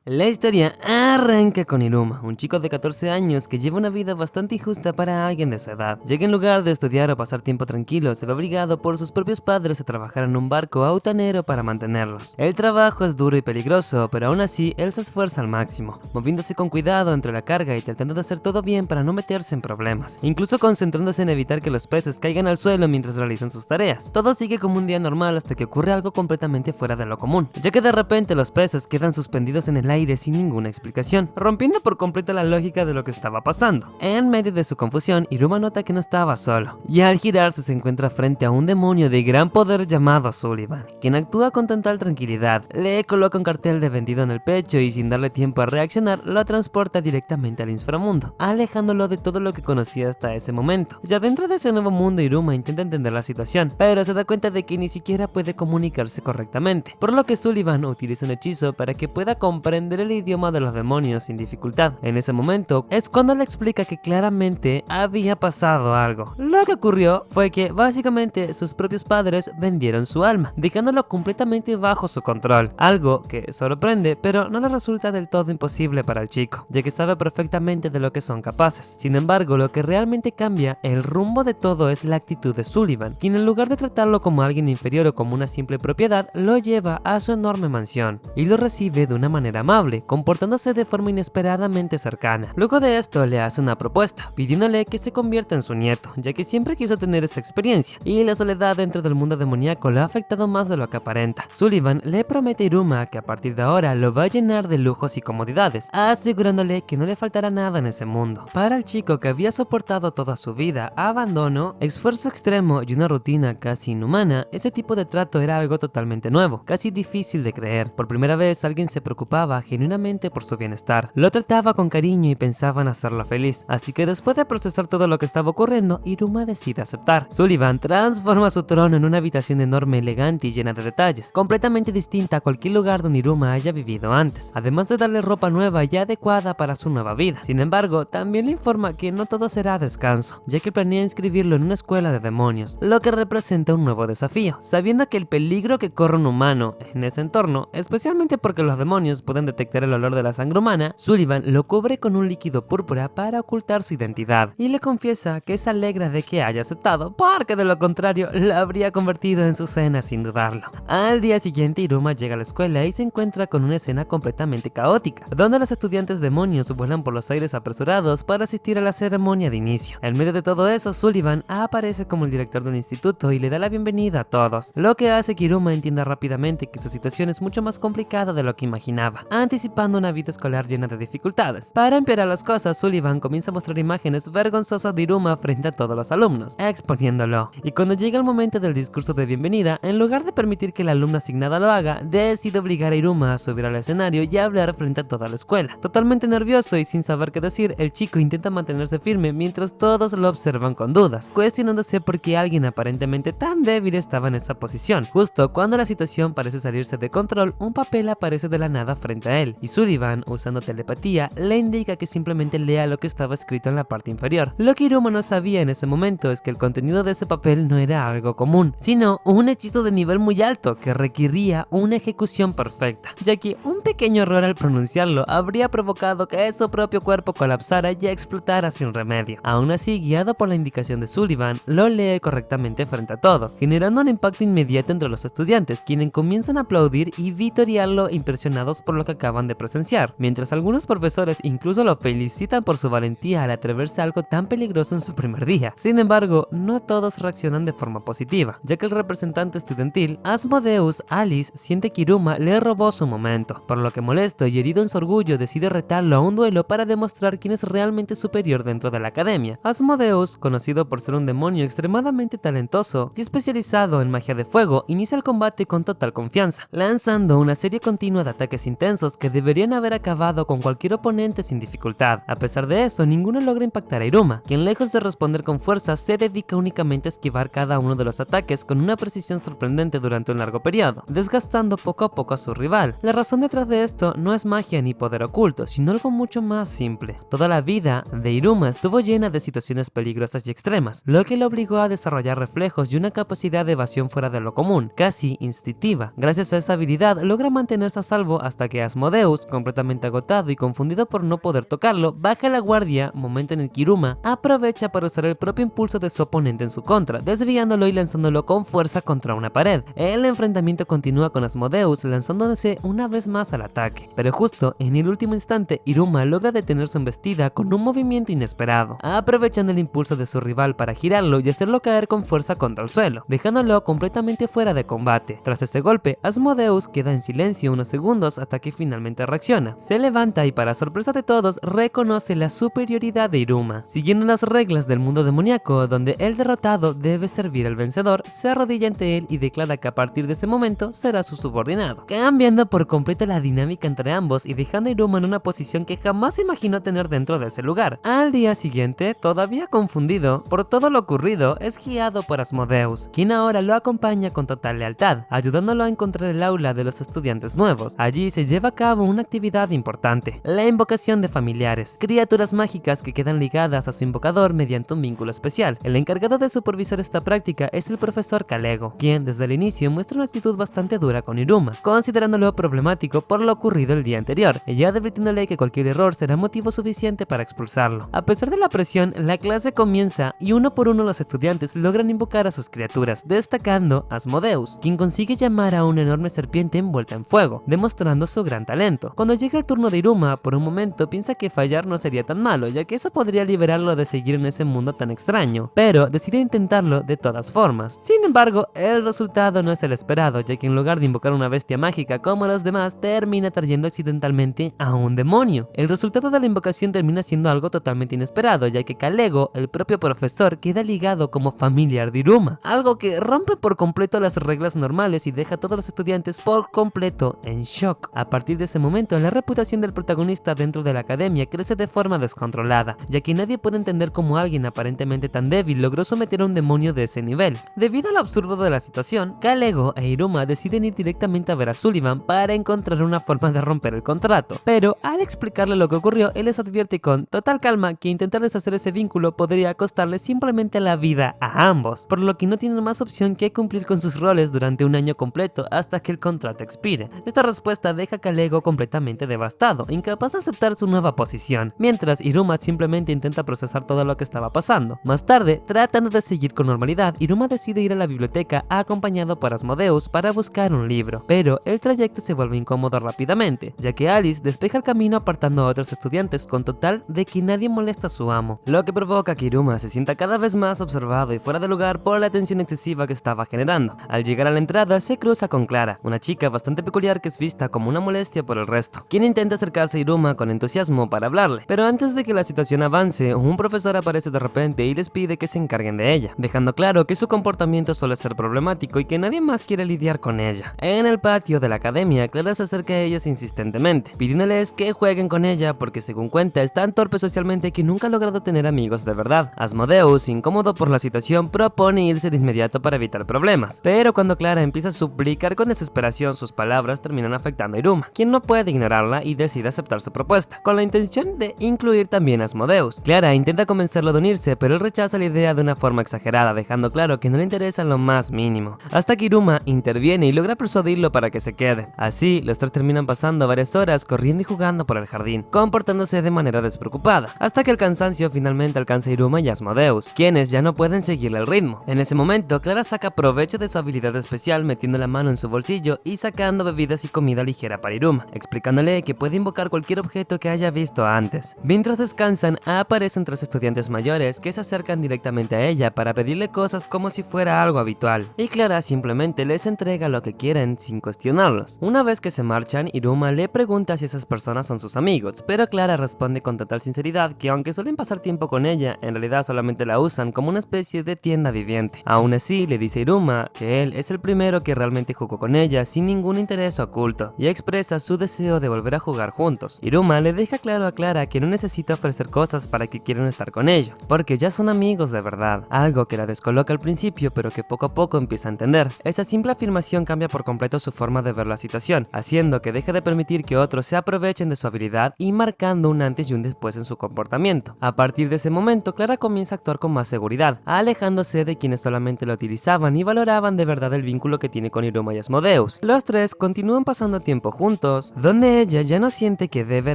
La historia arranca con Iruma, un chico de 14 años que lleva una vida bastante injusta para alguien de su edad, ya que en lugar de estudiar o pasar tiempo tranquilo, se ve obligado por sus propios padres a trabajar en un barco autanero para mantenerlos. El trabajo es duro y peligroso, pero aún así él se esfuerza al máximo, moviéndose con cuidado entre la carga y tratando de hacer todo bien para no meterse en problemas, incluso concentrándose en evitar que los peces caigan al suelo mientras realizan sus tareas. Todo sigue como un día normal hasta que ocurre algo completamente fuera de lo común, ya que de repente los peces quedan suspendidos en el aire sin ninguna explicación, rompiendo por completo la lógica de lo que estaba pasando. En medio de su confusión, Iruma nota que no estaba solo, y al girarse se encuentra frente a un demonio de gran poder llamado Sullivan, quien actúa con total tranquilidad. Le coloca un cartel de vendido en el pecho y sin darle tiempo a reaccionar, lo transporta directamente al inframundo, alejándolo de todo lo que conocía hasta ese momento. Ya dentro de ese nuevo mundo, Iruma intenta entender la situación, pero se da cuenta de que ni siquiera puede comunicarse correctamente, por lo que Sullivan utiliza un hechizo para que pueda comprender el idioma de los demonios sin dificultad. En ese momento es cuando le explica que claramente había pasado algo. Lo que ocurrió fue que básicamente sus propios padres vendieron su alma, dejándolo completamente bajo su control, algo que sorprende pero no le resulta del todo imposible para el chico, ya que sabe perfectamente de lo que son capaces. Sin embargo, lo que realmente cambia el rumbo de todo es la actitud de Sullivan, quien en lugar de tratarlo como alguien inferior o como una simple propiedad, lo lleva a su enorme mansión y lo recibe de una manera amable, comportándose de forma inesperadamente cercana. Luego de esto le hace una propuesta, pidiéndole que se convierta en su nieto, ya que siempre quiso tener esa experiencia, y la soledad dentro del mundo demoníaco lo ha afectado más de lo que aparenta. Sullivan le promete a Iruma que a partir de ahora lo va a llenar de lujos y comodidades, asegurándole que no le faltará nada en ese mundo. Para el chico que había soportado toda su vida abandono, esfuerzo extremo y una rutina casi inhumana, ese tipo de trato era algo totalmente nuevo, casi difícil de creer. Por primera vez alguien se preocupaba genuinamente por su bienestar, lo trataba con cariño y pensaba en hacerlo feliz, así que después de procesar todo lo que estaba ocurriendo, Iruma decide aceptar. Sullivan transforma su trono en una habitación enorme, elegante y llena de detalles, completamente distinta a cualquier lugar donde Iruma haya vivido antes, además de darle ropa nueva y adecuada para su nueva vida. Sin embargo, también le informa que no todo será descanso, ya que planea inscribirlo en una escuela de demonios, lo que representa un nuevo desafío, sabiendo que el peligro que corre un humano en ese entorno, especialmente porque los demonios pueden detectar el olor de la sangre humana, Sullivan lo cubre con un líquido púrpura para ocultar su identidad, y le confiesa que se alegra de que haya aceptado, porque de lo contrario la habría convertido en su cena sin dudarlo. Al día siguiente, Iruma llega a la escuela y se encuentra con una escena completamente caótica, donde los estudiantes demonios vuelan por los aires apresurados para asistir a la ceremonia de inicio. En medio de todo eso, Sullivan aparece como el director del instituto y le da la bienvenida a todos, lo que hace que Iruma entienda rápidamente que su situación es mucho más complicada de lo que imaginaba, anticipando una vida escolar llena de dificultades. Para empeorar las cosas, Sullivan comienza a mostrar imágenes vergonzosas de Iruma frente a todos los alumnos, exponiéndolo. Y cuando llega el momento del discurso de bienvenida, en lugar de permitir que la alumna asignada lo haga, decide obligar a Iruma a subir al escenario y a hablar frente a toda la escuela. Totalmente nervioso y sin saber qué decir, el chico intenta mantenerse firme mientras todos lo observan con dudas, cuestionándose por qué alguien aparentemente tan débil estaba en esa posición. Justo cuando la situación parece salirse de control, un papel aparece de la nada frente a él, y Sullivan, usando telepatía, le indica que simplemente lea lo que estaba escrito en la parte inferior. Lo que Iruma no sabía en ese momento es que el contenido de ese papel no era algo común, sino un hechizo de nivel muy alto que requería una ejecución perfecta, ya que un pequeño error al pronunciarlo habría provocado que su propio cuerpo colapsara y explotara sin remedio. Aún así, guiado por la indicación de Sullivan, lo lee correctamente frente a todos, generando un impacto inmediato entre los estudiantes, quienes comienzan a aplaudir y vitorearlo impresionados por lo que acaban de presenciar, mientras algunos profesores incluso lo felicitan por su valentía al atreverse a algo tan peligroso en su primer día. Sin embargo, no todos reaccionan de forma positiva, ya que el representante estudiantil, Asmodeus Alice, siente que Iruma le robó su momento, por lo que molesto y herido en su orgullo decide retarlo a un duelo para demostrar quién es realmente superior dentro de la academia. Asmodeus, conocido por ser un demonio extremadamente talentoso y especializado en magia de fuego, inicia el combate con total confianza, lanzando una serie continua de ataques intensos que deberían haber acabado acabado con cualquier oponente sin dificultad. A pesar de eso, ninguno logra impactar a Iruma, quien lejos de responder con fuerza, se dedica únicamente a esquivar cada uno de los ataques con una precisión sorprendente durante un largo periodo, desgastando poco a poco a su rival. La razón detrás de esto no es magia ni poder oculto, sino algo mucho más simple. Toda la vida de Iruma estuvo llena de situaciones peligrosas y extremas, lo que le obligó a desarrollar reflejos y una capacidad de evasión fuera de lo común, casi instintiva. Gracias a esa habilidad logra mantenerse a salvo hasta que Asmodeus, completamente agotado y confundido por no poder tocarlo, baja la guardia, momento en el que Iruma aprovecha para usar el propio impulso de su oponente en su contra, desviándolo y lanzándolo con fuerza contra una pared. El enfrentamiento continúa con Asmodeus lanzándose una vez más al ataque, pero justo en el último instante Iruma logra detener su embestida con un movimiento inesperado, aprovechando el impulso de su rival para girarlo y hacerlo caer con fuerza contra el suelo, dejándolo completamente fuera de combate. Tras este golpe, Asmodeus queda en silencio unos segundos hasta que finalmente reacciona. Se levanta y para sorpresa de todos reconoce la superioridad de Iruma. Siguiendo las reglas del mundo demoníaco, donde el derrotado debe servir al vencedor, se arrodilla ante él y declara que a partir de ese momento será su subordinado, cambiando por completo la dinámica entre ambos y dejando a Iruma en una posición que jamás imaginó tener dentro de ese lugar. Al día siguiente, todavía confundido por todo lo ocurrido, es guiado por Asmodeus, quien ahora lo acompaña con total lealtad, ayudándolo a encontrar el aula de los estudiantes nuevos. Allí se lleva a cabo una actividad importante, la invocación de familiares, criaturas mágicas que quedan ligadas a su invocador mediante un vínculo especial. El encargado de supervisar esta práctica es el profesor Kalego, quien desde el inicio muestra una actitud bastante dura con Iruma, considerándolo problemático por lo ocurrido el día anterior, ya advirtiéndole que cualquier error será motivo suficiente para expulsarlo. A pesar de la presión, la clase comienza y uno por uno los estudiantes logran invocar a sus criaturas, destacando a Asmodeus, quien consigue llamar a una enorme serpiente envuelta en fuego, demostrando su gran talento. Cuando llega el turno de Iruma, por un momento piensa que fallar no sería tan malo, ya que eso podría liberarlo de seguir en ese mundo tan extraño, pero decide intentarlo de todas formas. Sin embargo, el resultado no es el esperado, ya que en lugar de invocar una bestia mágica como los demás, termina trayendo accidentalmente a un demonio. El resultado de la invocación termina siendo algo totalmente inesperado, ya que Kalego, el propio profesor, queda ligado como familiar de Iruma, algo que rompe por completo las reglas normales y deja a todos los estudiantes por completo en shock. A partir de ese momento, la reputación del protagonista dentro de la academia crece de forma descontrolada, ya que nadie puede entender cómo alguien aparentemente tan débil logró someter a un demonio de ese nivel. Debido al absurdo de la situación, Kalego e Iruma deciden ir directamente a ver a Sullivan para encontrar una forma de romper el contrato, pero al explicarle lo que ocurrió, él les advierte con total calma que intentar deshacer ese vínculo podría costarle simplemente la vida a ambos, por lo que no tienen más opción que cumplir con sus roles durante un año completo hasta que el contrato expire. Esta respuesta deja a Kalego completamente devastado, incapaz de aceptar su nueva posición, mientras Iruma simplemente intenta procesar todo lo que estaba pasando. Más tarde, tratando de seguir con normalidad, Iruma decide ir a la biblioteca acompañado por Asmodeus para buscar un libro, pero el trayecto se vuelve incómodo rápidamente, ya que Alice despeja el camino apartando a otros estudiantes con total de que nadie molesta a su amo, lo que provoca que Iruma se sienta cada vez más observado y fuera de lugar por la tensión excesiva que estaba generando. Al llegar a la entrada se cruza con Clara, una chica bastante peculiar que es vista como una molestia por el resto, quien intenta acercarse a Iruma con entusiasmo para hablarle, pero antes de que la situación avance, un profesor aparece de repente y les pide que se encarguen de ella, dejando claro que su comportamiento suele ser problemático y que nadie más quiere lidiar con ella. En el patio de la academia, Clara se acerca a ellos insistentemente, pidiéndoles que jueguen con ella porque según cuenta es tan torpe socialmente que nunca ha logrado tener amigos de verdad. Asmodeus, incómodo por la situación, propone irse de inmediato para evitar problemas, pero cuando Clara empieza a suplicar con desesperación, sus palabras terminan afectando a Iruma, quien no puede ignorarla y decide aceptar su propuesta, con la intención de incluir también a Asmodeus. Clara intenta convencerlo de unirse, pero él rechaza la idea de una forma exagerada, dejando claro que no le interesa en lo más mínimo, hasta que Iruma interviene y logra persuadirlo para que se quede. Así, los tres terminan pasando varias horas corriendo y jugando por el jardín, comportándose de manera despreocupada, hasta que el cansancio finalmente alcanza a Iruma y Asmodeus, quienes ya no pueden seguirle el ritmo. En ese momento, Clara saca provecho de su habilidad especial metiendo la mano en su bolsillo y sacando bebidas y comida ligera para Iruma, explicándole que puede invocar cualquier objeto que haya visto antes. Mientras descansan, aparecen tres estudiantes mayores que se acercan directamente a ella para pedirle cosas como si fuera algo habitual, y Clara simplemente les entrega lo que quieren sin cuestionarlos. Una vez que se marchan, Iruma le pregunta si esas personas son sus amigos, pero Clara responde con total sinceridad que aunque suelen pasar tiempo con ella, en realidad solamente la usan como una especie de tienda viviente. Aún así, le dice a Iruma que él es el primero que realmente jugó con ella sin ningún interés oculto, y expresa su deseo de volver a jugar juntos. Iruma le deja claro a Clara que no necesita ofrecer cosas para que quieran estar con ellos, porque ya son amigos de verdad, algo que la descoloca al principio pero que poco a poco empieza a entender. Esa simple afirmación cambia por completo su forma de ver la situación, haciendo que deje de permitir que otros se aprovechen de su habilidad y marcando un antes y un después en su comportamiento. A partir de ese momento, Clara comienza a actuar con más seguridad, alejándose de quienes solamente lo utilizaban y valoraban de verdad el vínculo que tiene con Iruma y Asmodeus. Los tres continúan pasando tiempo juntos, donde ella ya no siente que debe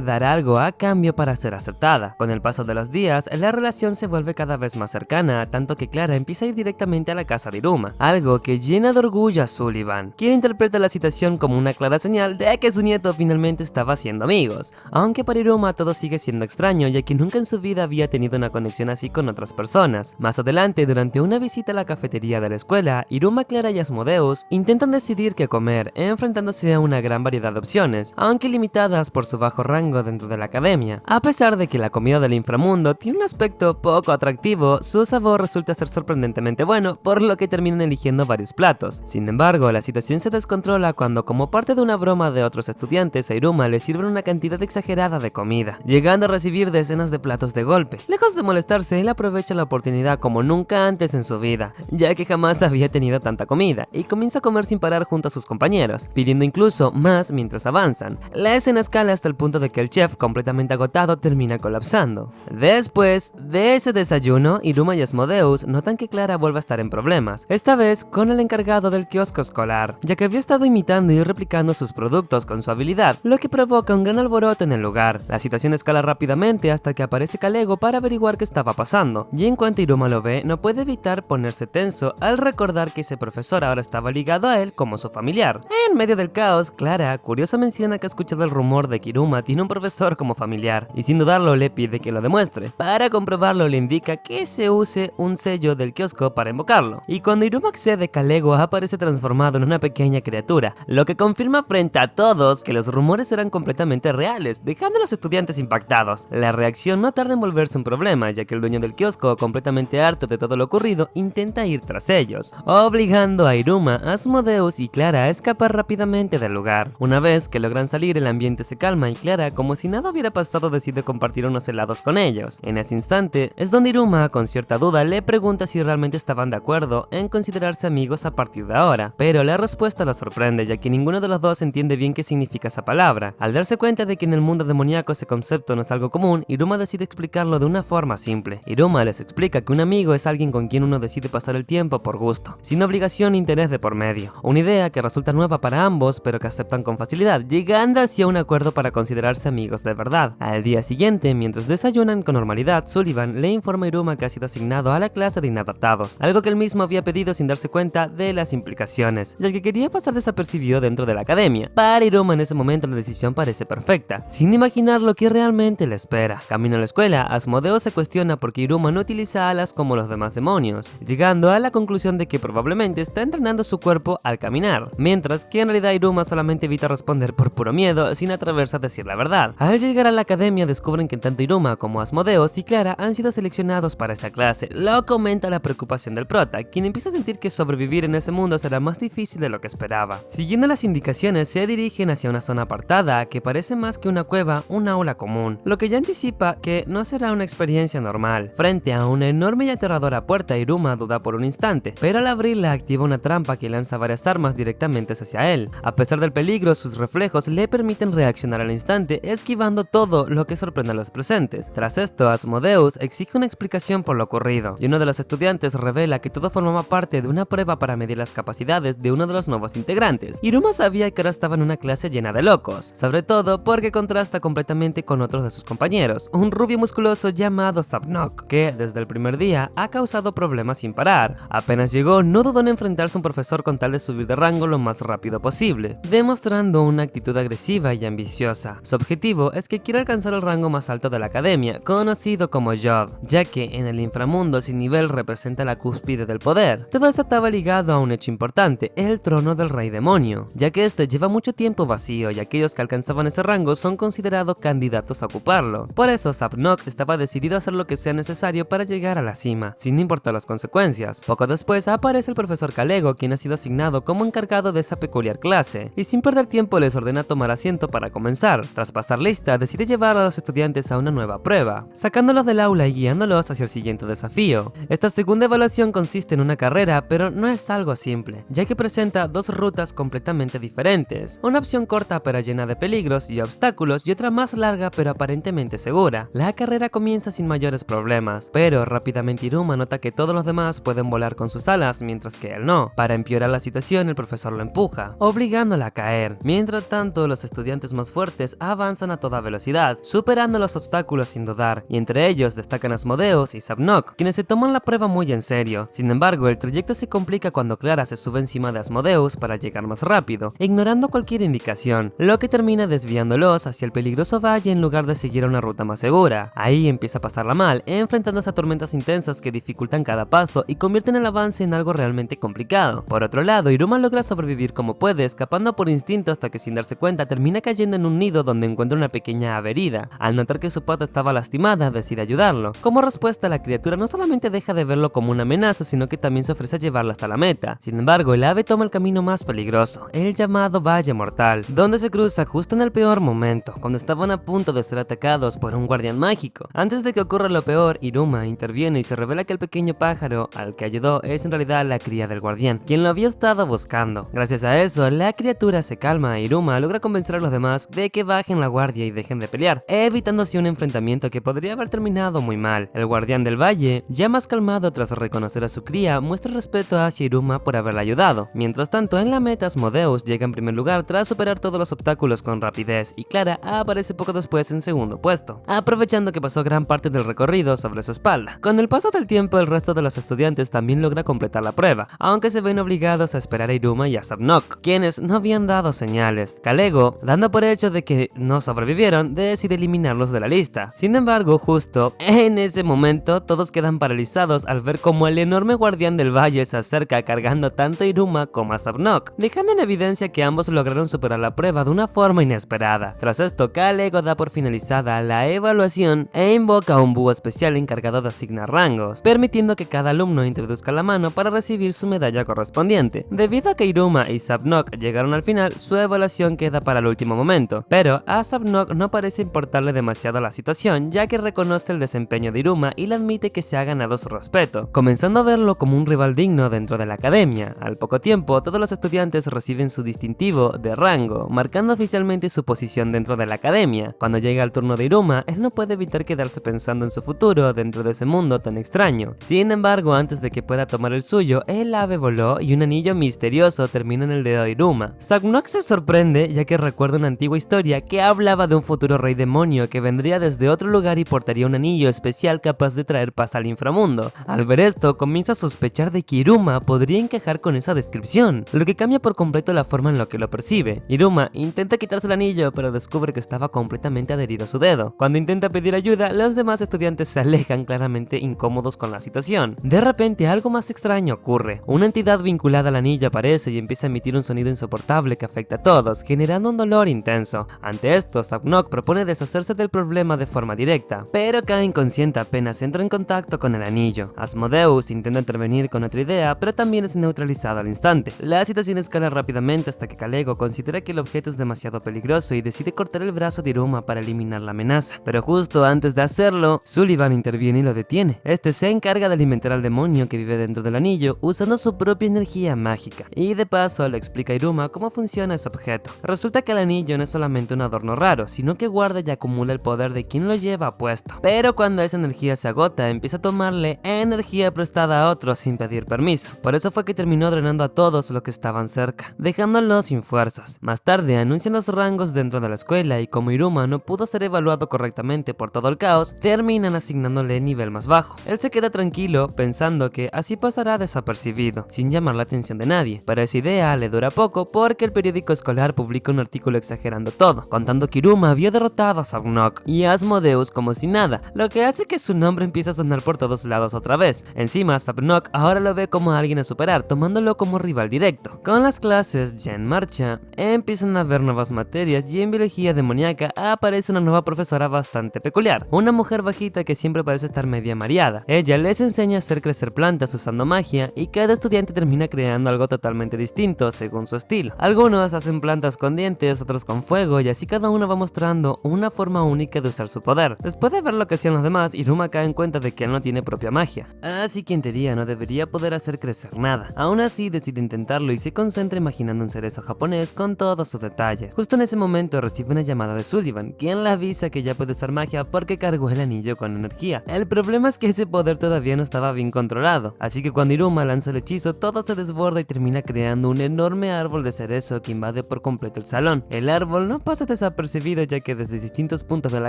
dar algo a cambio para ser aceptada. Con el paso de los días, la relación se vuelve cada vez más cercana, tanto que Clara empieza a ir directamente a la casa de Iruma, algo que llena de orgullo a Sullivan, quien interpreta la situación como una clara señal de que su nieto finalmente estaba haciendo amigos, aunque para Iruma todo sigue siendo extraño, ya que nunca en su vida había tenido una conexión así con otras personas. Más adelante, durante una visita a la cafetería de la escuela, Iruma, Clara y Asmodeus intentan decidir qué comer, enfrentándose a una gran variedad de opciones, aunque limitadas por su bajo rango dentro de la academia. A pesar de que la comida del inframundo tiene un aspecto poco atractivo, su sabor resulta ser sorprendentemente bueno, por lo que terminan eligiendo varios platos. Sin embargo, la situación se descontrola cuando, como parte de una broma de otros estudiantes, a Iruma le sirven una cantidad exagerada de comida, llegando a recibir decenas de platos de golpe. Lejos de molestarse, él aprovecha la oportunidad como nunca antes en su vida, ya que jamás había tenido tanta comida, y comienza a comer sin parar junto a sus compañeros, pidiendo incluso más mientras avanzan. La escena escala hasta el punto de que el chef, completamente agotado, termina colapsando. Después de ese desayuno, Iruma y Asmodeus notan que Clara vuelve a estar en problemas, esta vez con el encargado del kiosco escolar, ya que había estado imitando y replicando sus productos con su habilidad, lo que provoca un gran alboroto en el lugar. La situación escala rápidamente hasta que aparece Kalego para averiguar qué estaba pasando, y en cuanto Iruma lo ve, no puede evitar ponerse tenso al recordar que ese profesor ahora estaba ligado a él como su familiar. En medio del caos, Clara, curiosa, menciona que ha escuchado el rumor de que Iruma tiene un profesor como familiar, y sin dudarlo le pide que lo demuestre. Para comprobarlo le indica que se use un sello del kiosco para invocarlo, y cuando Iruma accede, Kalego aparece transformado en una pequeña criatura, lo que confirma frente a todos que los rumores eran completamente reales, dejando a los estudiantes impactados. La reacción no tarda en volverse un problema, ya que el dueño del kiosco, completamente harto de todo lo ocurrido, intenta ir tras ellos, obligando a Iruma, Asmodeus y Clara a escapar rápidamente del lugar. Una vez que logran salir, el ambiente se calma y Clara, como si nada hubiera pasado, decide compartir unos helados con ellos. En ese instante es donde Iruma, con cierta duda, le pregunta si realmente estaban de acuerdo en considerarse amigos a partir de ahora, pero la respuesta lo sorprende, ya que ninguno de los dos entiende bien qué significa esa palabra. Al darse cuenta de que en el mundo demoníaco ese concepto no es algo común, Iruma decide explicarlo de una forma simple. Iruma les explica que un amigo es alguien con quien uno decide pasar el tiempo por gusto, sin obligación ni interés de por medio. Una idea que resulta nueva para ambos, pero que aceptan con facilidad, llegando hacia un acuerdo para considerarse amigos de verdad. Al día siguiente, mientras desayunan con normalidad, Sullivan le informa a Iruma que ha sido asignado a la clase de inadaptados, algo que él mismo había pedido sin darse cuenta de las implicaciones, ya que quería pasar desapercibido dentro de la academia. Para Iruma en ese momento la decisión parece perfecta, sin imaginar lo que realmente le espera. Camino a la escuela, Asmodeus se cuestiona por qué Iruma no utiliza alas como los demás demonios, llegando a la conclusión de que probablemente está entrenando su cuerpo al caminar, mientras que en realidad Iruma solamente evita responder por puro miedo, sin atreverse a decir la verdad. Al llegar a la academia descubren que tanto Iruma como Asmodeus y Clara han sido seleccionados para esa clase, lo que aumenta la preocupación del prota, quien empieza a sentir que sobrevivir en ese mundo será más difícil de lo que esperaba. Siguiendo las indicaciones, se dirigen hacia una zona apartada que parece más que una cueva, un aula común, lo que ya anticipa que no será una experiencia normal. Frente a una enorme y aterradora puerta, Iruma duda por un instante, pero al abrirla activa una trampa que lanza varias armas directamente hacia él. A pesar del peligro, sus reflejos le permiten reaccionar al instante, esquivando todo lo que sorprende a los presentes. Tras esto, Asmodeus exige una explicación por lo ocurrido, y uno de los estudiantes revela que todo formaba parte de una prueba para medir las capacidades de uno de los nuevos integrantes. Iruma sabía que ahora estaba en una clase llena de locos, sobre todo porque contrasta completamente con otros de sus compañeros, un rubio musculoso llamado Sabnok, que desde el primer día ha causado problemas sin parar. Apenas llegó, no dudó en enfrentarse a un profesor con tal de subir de rango lo más rápido posible, demostrando una actitud agresiva y ambiciosa. Su objetivo es que quiere alcanzar el rango más alto de la academia, conocido como Yod, ya que en el inframundo sin nivel representa la cúspide del poder. Todo eso estaba ligado a un hecho importante, el trono del rey demonio, ya que este lleva mucho tiempo vacío y aquellos que alcanzaban ese rango son considerados candidatos a ocuparlo. Por eso Sabnok estaba decidido a hacer lo que sea necesario para llegar a la cima, sin importar las consecuencias. Poco después aparece el profesor Kalego, quien ha sido asignado como encargado de esa peculiar clase, y sin perder tiempo les ordena tomar asiento para para comenzar. Tras pasar lista, decide llevar a los estudiantes a una nueva prueba, sacándolos del aula y guiándolos hacia el siguiente desafío. Esta segunda evaluación consiste en una carrera, pero no es algo simple, ya que presenta dos rutas completamente diferentes. Una opción corta pero llena de peligros y obstáculos y otra más larga pero aparentemente segura. La carrera comienza sin mayores problemas, pero rápidamente Iruma nota que todos los demás pueden volar con sus alas mientras que él no. Para empeorar la situación, el profesor lo empuja, obligándola a caer. Mientras tanto, los estudiantes más fuertes avanzan a toda velocidad, superando los obstáculos sin dudar, y entre ellos destacan Asmodeus y Sabnok, quienes se toman la prueba muy en serio. Sin embargo, el trayecto se complica cuando Clara se sube encima de Asmodeus para llegar más rápido, ignorando cualquier indicación, lo que termina desviándolos hacia el peligroso valle en lugar de seguir una ruta más segura. Ahí empieza a pasarla mal, enfrentándose a tormentas intensas que dificultan cada paso y convierten el avance en algo realmente complicado. Por otro lado, Iruma logra sobrevivir como puede, escapando por instinto hasta que sin darse cuenta termina cayendo en un nido donde encuentra una pequeña ave herida. Al notar que su pata estaba lastimada, decide ayudarlo. Como respuesta, la criatura no solamente deja de verlo como una amenaza, sino que también se ofrece a llevarlo hasta la meta. Sin embargo, el ave toma el camino más peligroso, el llamado Valle Mortal, donde se cruza justo en el peor momento, cuando estaban a punto de ser atacados por un guardián mágico. Antes de que ocurra lo peor, Iruma interviene y se revela que el pequeño pájaro al que ayudó es en realidad la cría del guardián, quien lo había estado buscando. Gracias a eso, la criatura se calma e Iruma logra convencer a los demás de que bajen la guardia y dejen de pelear, evitando así un enfrentamiento que podría haber terminado muy mal. El guardián del valle, ya más calmado tras reconocer a su cría, muestra respeto hacia Iruma por haberla ayudado. Mientras tanto, en la meta, Asmodeus llega en primer lugar tras superar todos los obstáculos con rapidez y Clara aparece poco después en segundo puesto, aprovechando que pasó gran parte del recorrido sobre su espalda. Con el paso del tiempo, el resto de los estudiantes también logra completar la prueba, aunque se ven obligados a esperar a Iruma y a Sabnok, quienes no habían dado señales. Kalego, dando por hecho de que no sobrevivieron, decide eliminarlos de la lista. Sin embargo, justo en ese momento, todos quedan paralizados al ver cómo el enorme guardián del valle se acerca cargando tanto a Iruma como a Sabnok, dejando en evidencia que ambos lograron superar la prueba de una forma inesperada. Tras esto, Kalego da por finalizada la evaluación e invoca a un búho especial encargado de asignar rangos, permitiendo que cada alumno introduzca la mano para recibir su medalla correspondiente. Debido a que Iruma y Sabnok llegaron al final, su evaluación queda para el último momento, pero a Sabnok no parece importarle demasiado la situación, ya que reconoce el desempeño de Iruma y le admite que se ha ganado su respeto, comenzando a verlo como un rival digno dentro de la academia. Al poco tiempo, todos los estudiantes reciben su distintivo de rango, marcando oficialmente su posición dentro de la academia. Cuando llega el turno de Iruma, él no puede evitar quedarse pensando en su futuro dentro de ese mundo tan extraño. Sin embargo, antes de que pueda tomar el suyo, el ave voló y un anillo misterioso termina en el dedo de Iruma. Sabnok se sorprende ya que recuerda una antigua historia que hablaba de un futuro rey demonio que vendría desde otro lugar y portaría un anillo especial capaz de traer paz al inframundo. Al ver esto, comienza a sospechar de que Iruma podría encajar con esa descripción, lo que cambia por completo la forma en la que lo percibe. Iruma intenta quitarse el anillo, pero descubre que estaba completamente adherido a su dedo. Cuando intenta pedir ayuda, los demás estudiantes se alejan claramente incómodos con la situación. De repente, algo más extraño ocurre. Una entidad vinculada al anillo aparece y empieza a emitir un sonido insoportable que afecta a todos, generando un dolor intenso. Ante esto, Sabnok propone deshacerse del problema de forma directa, pero cae inconsciente apenas entra en contacto con el anillo. Asmodeus intenta intervenir con otra idea, pero también es neutralizado al instante. La situación escala rápidamente hasta que Kalego considera que el objeto es demasiado peligroso y decide cortar el brazo de Iruma para eliminar la amenaza. Pero justo antes de hacerlo, Sullivan interviene y lo detiene. Este se encarga de alimentar al demonio que vive dentro del anillo usando su propia energía mágica, y de paso le explica a Iruma cómo funciona ese objeto. Resulta que el anillo no es solamente un adorno raro, sino que guarda y acumula el poder de quien lo lleva puesto. Pero cuando esa energía se agota, empieza a tomarle energía prestada a otros sin pedir permiso. Por eso fue que terminó drenando a todos los que estaban cerca, dejándolos sin fuerzas. Más tarde anuncian los rangos dentro de la escuela y como Iruma no pudo ser evaluado correctamente por todo el caos, terminan asignándole nivel más bajo. Él se queda tranquilo pensando que así pasará desapercibido, sin llamar la atención de nadie. Pero esa idea le dura poco porque el periódico escolar publica un artículo exagerando todo, contando que Iruma había derrotado a Sabnok y a Asmodeus como si nada, lo que hace que su nombre empiece a sonar por todos lados otra vez. Encima, Sabnok ahora lo ve como alguien a superar, tomándolo como rival directo. Con las clases ya en marcha, empiezan a haber nuevas materias y en biología demoníaca aparece una nueva profesora bastante peculiar, una mujer bajita que siempre parece estar media mareada. Ella les enseña a hacer crecer plantas usando magia y cada estudiante termina creando algo totalmente distinto según su estilo. Algunos hacen plantas con dientes, otros cosas con fuego y así cada uno va mostrando una forma única de usar su poder. Después de ver lo que hacían los demás, Iruma cae en cuenta de que él no tiene propia magia, así que en teoría no debería poder hacer crecer nada. Aún así decide intentarlo y se concentra imaginando un cerezo japonés con todos sus detalles. Justo en ese momento recibe una llamada de Sullivan, quien le avisa que ya puede usar magia porque cargó el anillo con energía. El problema es que ese poder todavía no estaba bien controlado, así que cuando Iruma lanza el hechizo, todo se desborda y termina creando un enorme árbol de cerezo que invade por completo el salón. El árbol no pasa desapercibido, ya que desde distintos puntos de la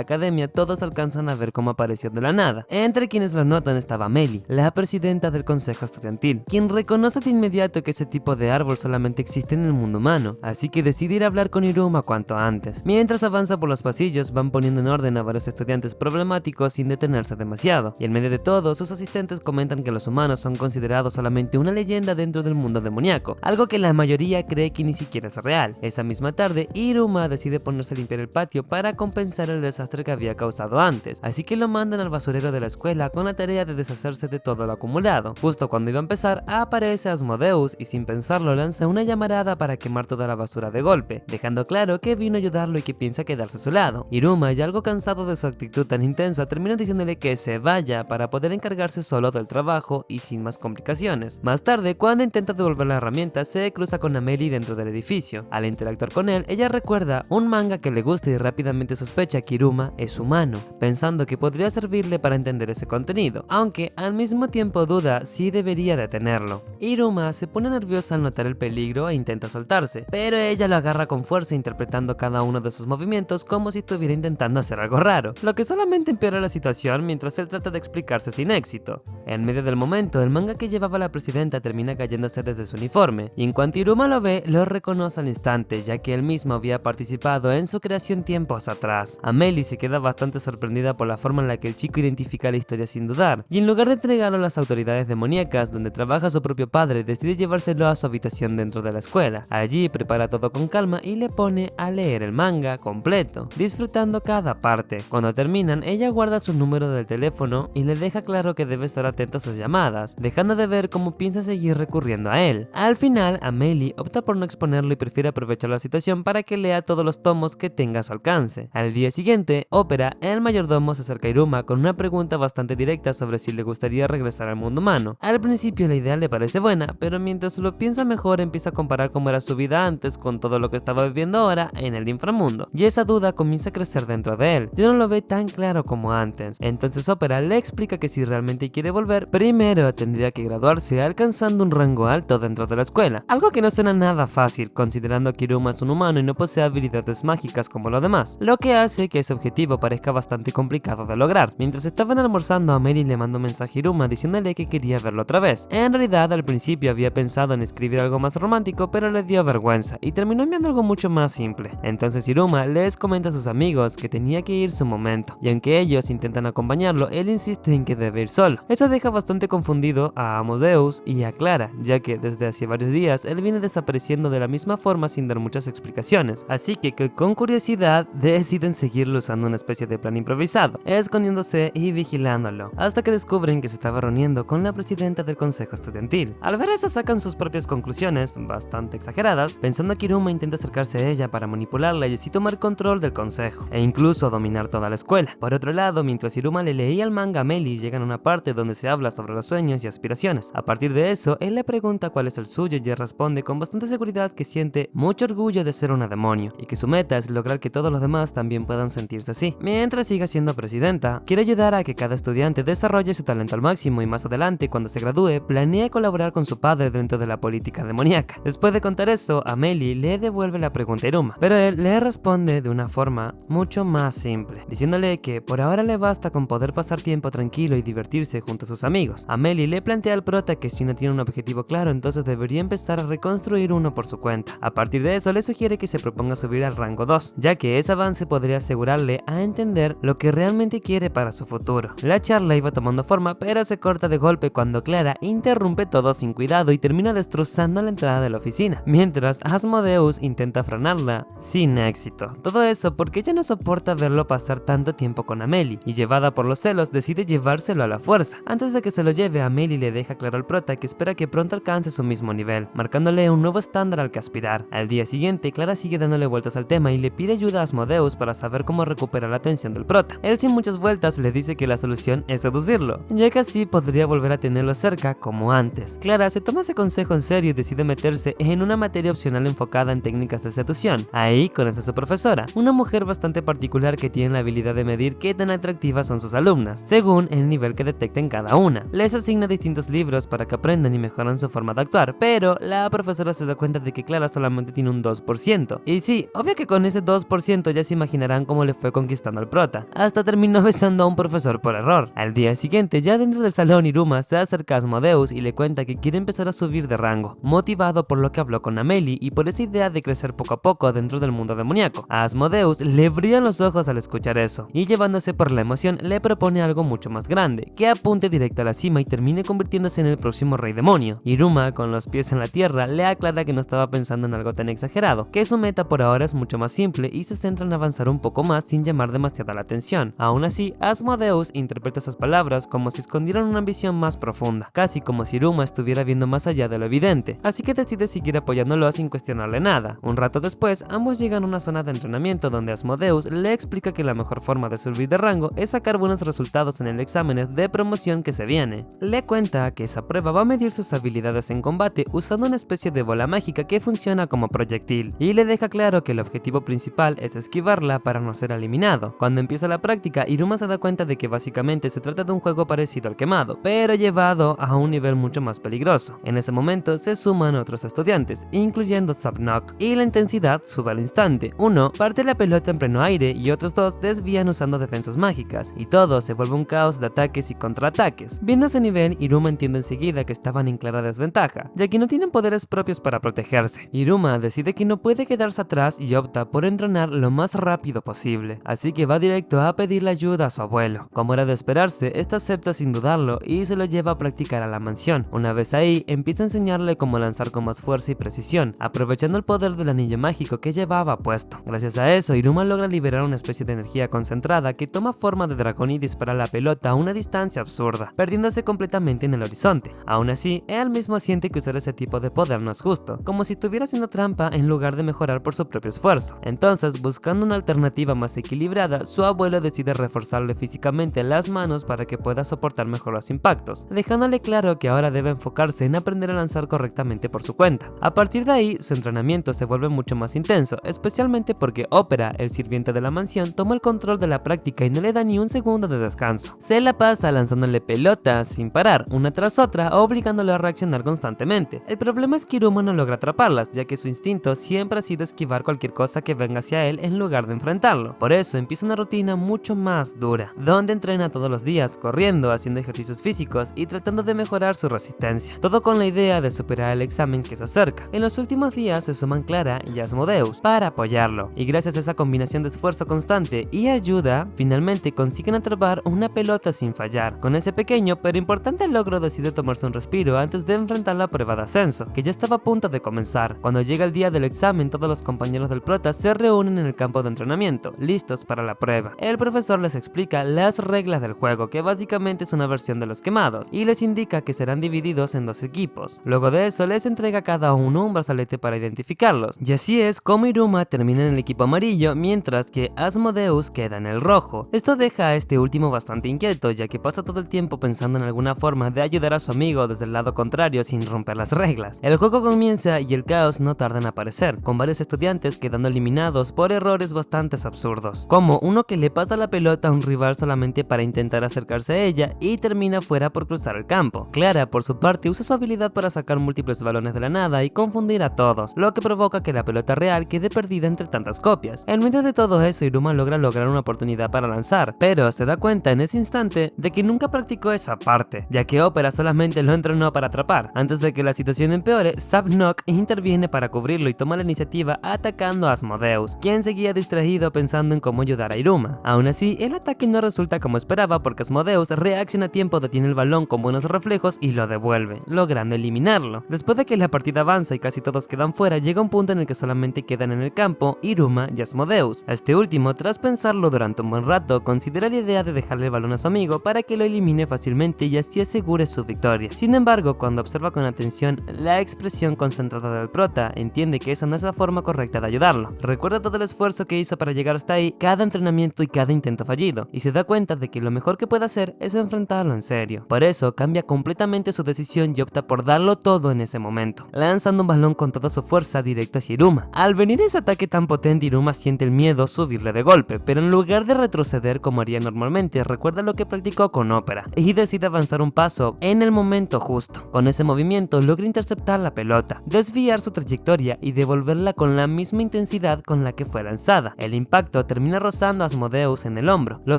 academia todos alcanzan a ver cómo apareció de la nada. Entre quienes lo notan estaba Meli, la presidenta del consejo estudiantil, quien reconoce de inmediato que ese tipo de árbol solamente existe en el mundo humano, así que decide ir a hablar con Iruma cuanto antes. Mientras avanza por los pasillos, van poniendo en orden a varios estudiantes problemáticos sin detenerse demasiado, y en medio de todo, sus asistentes comentan que los humanos son considerados solamente una leyenda dentro del mundo demoníaco, algo que la mayoría cree que ni siquiera es real. Esa misma tarde, Iruma decide ponerse a limpiar el patio para compensar el desastre que había causado antes, así que lo mandan al basurero de la escuela con la tarea de deshacerse de todo lo acumulado. Justo cuando iba a empezar, aparece Asmodeus y sin pensarlo lanza una llamarada para quemar toda la basura de golpe, dejando claro que vino a ayudarlo y que piensa quedarse a su lado. Iruma, ya algo cansado de su actitud tan intensa, termina diciéndole que se vaya para poder encargarse solo del trabajo y sin más complicaciones. Más tarde, cuando intenta devolver la herramienta, se cruza con Amelie dentro del edificio. Al interactuar con él, ella recuerda un manga que le gusta y rápidamente sospecha que Iruma es humano, pensando que podría servirle para entender ese contenido, aunque al mismo tiempo duda si debería detenerlo. Iruma se pone nerviosa al notar el peligro e intenta soltarse, pero ella lo agarra con fuerza interpretando cada uno de sus movimientos como si estuviera intentando hacer algo raro, lo que solamente empeora la situación mientras él trata de explicarse sin éxito. En medio del momento, el manga que llevaba la presidenta termina cayéndose desde su uniforme, y en cuanto Iruma lo ve, lo reconoce al instante, ya que él mismo había participado en su creación tiempos atrás. Amelie se queda bastante sorprendida por la forma en la que el chico identifica la historia sin dudar, y en lugar de entregarlo a las autoridades demoníacas donde trabaja su propio padre, decide llevárselo a su habitación dentro de la escuela. Allí prepara todo con calma y le pone a leer el manga completo, disfrutando cada parte. Cuando terminan, ella guarda su número del teléfono y le deja claro que debe estar atento a sus llamadas, dejando de ver cómo piensa seguir recurriendo a él. Al final, Amelie opta por no exponerlo y prefiere aprovechar la situación para que lea todos los tomos que tenga a su alcance. Al día siguiente, Ópera, el mayordomo, se acerca a Iruma con una pregunta bastante directa sobre si le gustaría regresar al mundo humano. Al principio la idea le parece buena, pero mientras lo piensa mejor empieza a comparar cómo era su vida antes con todo lo que estaba viviendo ahora en el inframundo, y esa duda comienza a crecer dentro de él. Ya no lo ve tan claro como antes. Entonces Ópera le explica que si realmente quiere volver, primero tendría que graduarse alcanzando un rango alto dentro de la escuela, algo que no suena nada fácil considerando que Iruma es un humano y no posee habilidades mágicas como los demás, lo que hace que ese objetivo parezca bastante complicado de lograr. Mientras estaban almorzando, Amelie le mandó un mensaje a Iruma diciéndole que quería verlo otra vez. En realidad al principio había pensado en escribir algo más romántico, pero le dio vergüenza y terminó enviando algo mucho más simple. Entonces Iruma les comenta a sus amigos que tenía que ir su momento, y aunque ellos intentan acompañarlo, él insiste en que debe ir solo. Eso deja bastante confundido a Asmodeus y a Clara, ya que desde hace varios días él viene desapareciendo de la misma forma sin dar muchas explicaciones, así que con curiosidad deciden seguirlo usando una especie de plan improvisado, escondiéndose y vigilándolo, hasta que descubren que se estaba reuniendo con la presidenta del consejo estudiantil. Al ver eso sacan sus propias conclusiones, bastante exageradas, pensando que Iruma intenta acercarse a ella para manipularla y así tomar control del consejo, e incluso dominar toda la escuela. Por otro lado, mientras Iruma le leía el manga a Amelie, llegan a una parte donde se habla sobre los sueños y aspiraciones. A partir de eso, él le pregunta cuál es el suyo y ella responde con bastante seguridad que siente mucho orgullo de ser una demonio, y que su meta es lograr que todos los demás también puedan sentirse así. Mientras siga siendo presidenta, quiere ayudar a que cada estudiante desarrolle su talento al máximo y más adelante, cuando se gradúe, planea colaborar con su padre dentro de la política demoníaca. Después de contar eso, Amelie le devuelve la pregunta a Iruma, pero él le responde de una forma mucho más simple, diciéndole que por ahora le basta con poder pasar tiempo tranquilo y divertirse junto a sus amigos. Amelie le plantea al prota que si no tiene un objetivo claro, entonces debería empezar a reconstruir uno por su cuenta. A partir de eso, le sugiere que se proponga subir al rango 2, ya que ese avance podría asegurarle a entender lo que realmente quiere para su futuro. La charla iba tomando forma, pero se corta de golpe cuando Clara interrumpe todo sin cuidado y termina destrozando la entrada de la oficina, mientras Asmodeus intenta frenarla sin éxito. Todo eso porque ella no soporta verlo pasar tanto tiempo con Amelie, y llevada por los celos decide llevárselo a la fuerza. Antes de que se lo lleve, Amelie le deja claro al prota que espera que pronto alcance su mismo nivel, marcándole un nuevo estándar al que aspirar. Al día siguiente, Clara sigue dándole vueltas al tema y le pide ayuda a Asmodeus para saber cómo recuperar la atención del prota. Él sin muchas vueltas le dice que la solución es seducirlo, ya que así podría volver a tenerlo cerca como antes. Clara se toma ese consejo en serio y decide meterse en una materia opcional enfocada en técnicas de seducción. Ahí conoce a su profesora, una mujer bastante particular que tiene la habilidad de medir qué tan atractivas son sus alumnas, según el nivel que detecten cada una. Les asigna distintos libros para que aprendan y mejoran su forma de actuar, pero la profesora se da cuenta de que Clara solamente tiene un 2%. Y sí, obvio que con ese 2% ya se imaginarán cómo le fue conquistando al prota. Hasta terminó besando a un profesor por error. Al día siguiente, ya dentro del salón, Iruma se acerca a Asmodeus y le cuenta que quiere empezar a subir de rango, motivado por lo que habló con Amelie y por esa idea de crecer poco a poco dentro del mundo demoníaco. A Asmodeus le brillan los ojos al escuchar eso, y llevándose por la emoción le propone algo mucho más grande, que apunte directo a la cima y termine convirtiéndose en el próximo rey demonio. Iruma, con los pies en la tierra, le aclara que no estaba pensando en algo tan exagerado, que su meta por ahora es mucho más simple y se centra en avanzar un poco más sin llamar demasiada la atención. Aún así, Asmodeus interpreta esas palabras como si escondieran una ambición más profunda, casi como si Iruma estuviera viendo más allá de lo evidente, así que decide seguir apoyándolo sin cuestionarle nada. Un rato después, ambos llegan a una zona de entrenamiento donde Asmodeus le explica que la mejor forma de subir de rango es sacar buenos resultados en el examen de promoción que se viene. Le cuenta que esa prueba va a medir sus habilidades en combate usando una especie de bola mágica que funciona como proyectil, y le deja claro que el objetivo principal es esquivarla para no ser eliminado. Cuando empieza la práctica, Iruma se da cuenta de que básicamente se trata de un juego parecido al quemado, pero llevado a un nivel mucho más peligroso. En ese momento se suman otros estudiantes, incluyendo Sabnok, y la intensidad sube al instante. Uno parte la pelota en pleno aire y otros dos desvían usando defensas mágicas, y todo se vuelve un caos de ataques y contraataques. Viendo ese nivel, Iruma entiende enseguida que estaban en clara desventaja, ya que no tienen poderes propios para protegerse. Iruma decide que no puede quedarse atrás y opta por entrenar lo más rápido posible, así que va directo a pedirle ayuda a su abuelo. Como era de esperarse, este acepta sin dudarlo y se lo lleva a practicar a la mansión. Una vez ahí, empieza a enseñarle cómo lanzar con más fuerza y precisión, aprovechando el poder del anillo mágico que llevaba puesto. Gracias a eso, Iruma logra liberar una especie de energía concentrada que toma forma de dragón y dispara la pelota a una distancia absurda, perdiéndose completamente en el horizonte. Aún así, él mismo siente que usar ese tipo de poder no es justo, como si estuviera haciendo trampa en lugar de mejorar por su propio esfuerzo. Entonces, buscando una alternativa más equilibrada, su abuelo decide reforzarle físicamente las manos para que pueda soportar mejor los impactos, dejándole claro que ahora debe enfocarse en aprender a lanzar correctamente por su cuenta. A partir de ahí, su entrenamiento se vuelve mucho más intenso, especialmente porque Ópera, el sirviente de la mansión, toma el control de la práctica y no le da ni un segundo de descanso. Se la pasa lanzándole pelotas sin parar, una tras otra, obligándolo a reaccionar constantemente. El problema es que Iruma no logra atraparlas, ya que su instinto siempre ha sido esquivar cualquier cosa que venga hacia él en lugar de enfrentarlo. Por eso empieza una rutina mucho más dura, donde entrena todos los días, corriendo, haciendo ejercicios físicos y tratando de mejorar su resistencia. Todo con la idea de superar el examen que se acerca. En los últimos días se suman Clara y Asmodeus para apoyarlo, y gracias a esa combinación de esfuerzo constante y ayuda, finalmente consiguen atrapar una pelota sin fallar. Con ese pequeño pero importante logro decide tomarse un respiro antes de enfrentar la prueba de ascenso, que ya estaba a punto de comenzar. Cuando llega el día del examen, todos los compañeros del prota se reúnen en el campo de entrenamiento, listos para la prueba. El profesor les explica las reglas del juego, que básicamente es una versión de los quemados, y les indica que serán divididos en dos equipos. Luego de eso, les entrega a cada uno un brazalete para identificarlos, y así es como Iruma termina en el equipo amarillo, mientras que Asmodeus queda en el rojo. Esto deja a este último bastante inquieto, ya que pasa todo el tiempo pensando en alguna forma de ayudar a su amigo desde el lado contrario sin romper las reglas. El juego comienza y el caos no tarda en aparecer, con varios estudiantes quedando eliminados por errores bastante absurdos, como uno que le pasa la pelota a un rival solamente para intentar acercarse a ella y termina fuera por cruzar el campo. Clara, por su parte, usa su habilidad para sacar múltiples balones de la nada y confundir a todos, lo que provoca que la pelota real quede perdida entre tantas copias. En medio de todo eso, Iruma logra una oportunidad para lanzar, pero se da cuenta en ese instante de que nunca practicó esa parte, ya que Ópera solamente lo entrenó para atrapar. Antes de que la situación empeore, Sabnok interviene para cubrirlo y toma la iniciativa atacando a Asmodeus, quien seguía distraído pensando en cómo ayudar a Iruma. Aún así, el ataque no resulta como esperaba porque Asmodeus reacciona a tiempo, detiene el balón con buenos reflejos y lo devuelve, logrando eliminarlo. Después de que la partida avanza y casi todos quedan fuera, llega un punto en el que solamente quedan en el campo Iruma y Asmodeus. A este último, tras pensarlo durante un buen rato, considera la idea de dejarle el balón a su amigo para que lo elimine fácilmente y así asegure su victoria. Sin embargo, cuando observa con atención la expresión concentrada del prota, entiende que esa no es la forma correcta correcta de ayudarlo. Recuerda todo el esfuerzo que hizo para llegar hasta ahí, cada entrenamiento y cada intento fallido, y se da cuenta de que lo mejor que puede hacer es enfrentarlo en serio. Por eso cambia completamente su decisión y opta por darlo todo en ese momento, lanzando un balón con toda su fuerza directo hacia Iruma. Al venir ese ataque tan potente, Iruma siente el miedo subirle de golpe, pero en lugar de retroceder como haría normalmente, recuerda lo que practicó con Ópera y decide avanzar un paso en el momento justo. Con ese movimiento logra interceptar la pelota, desviar su trayectoria y devolverla con la misma intensidad con la que fue lanzada. El impacto termina rozando a Asmodeus en el hombro, lo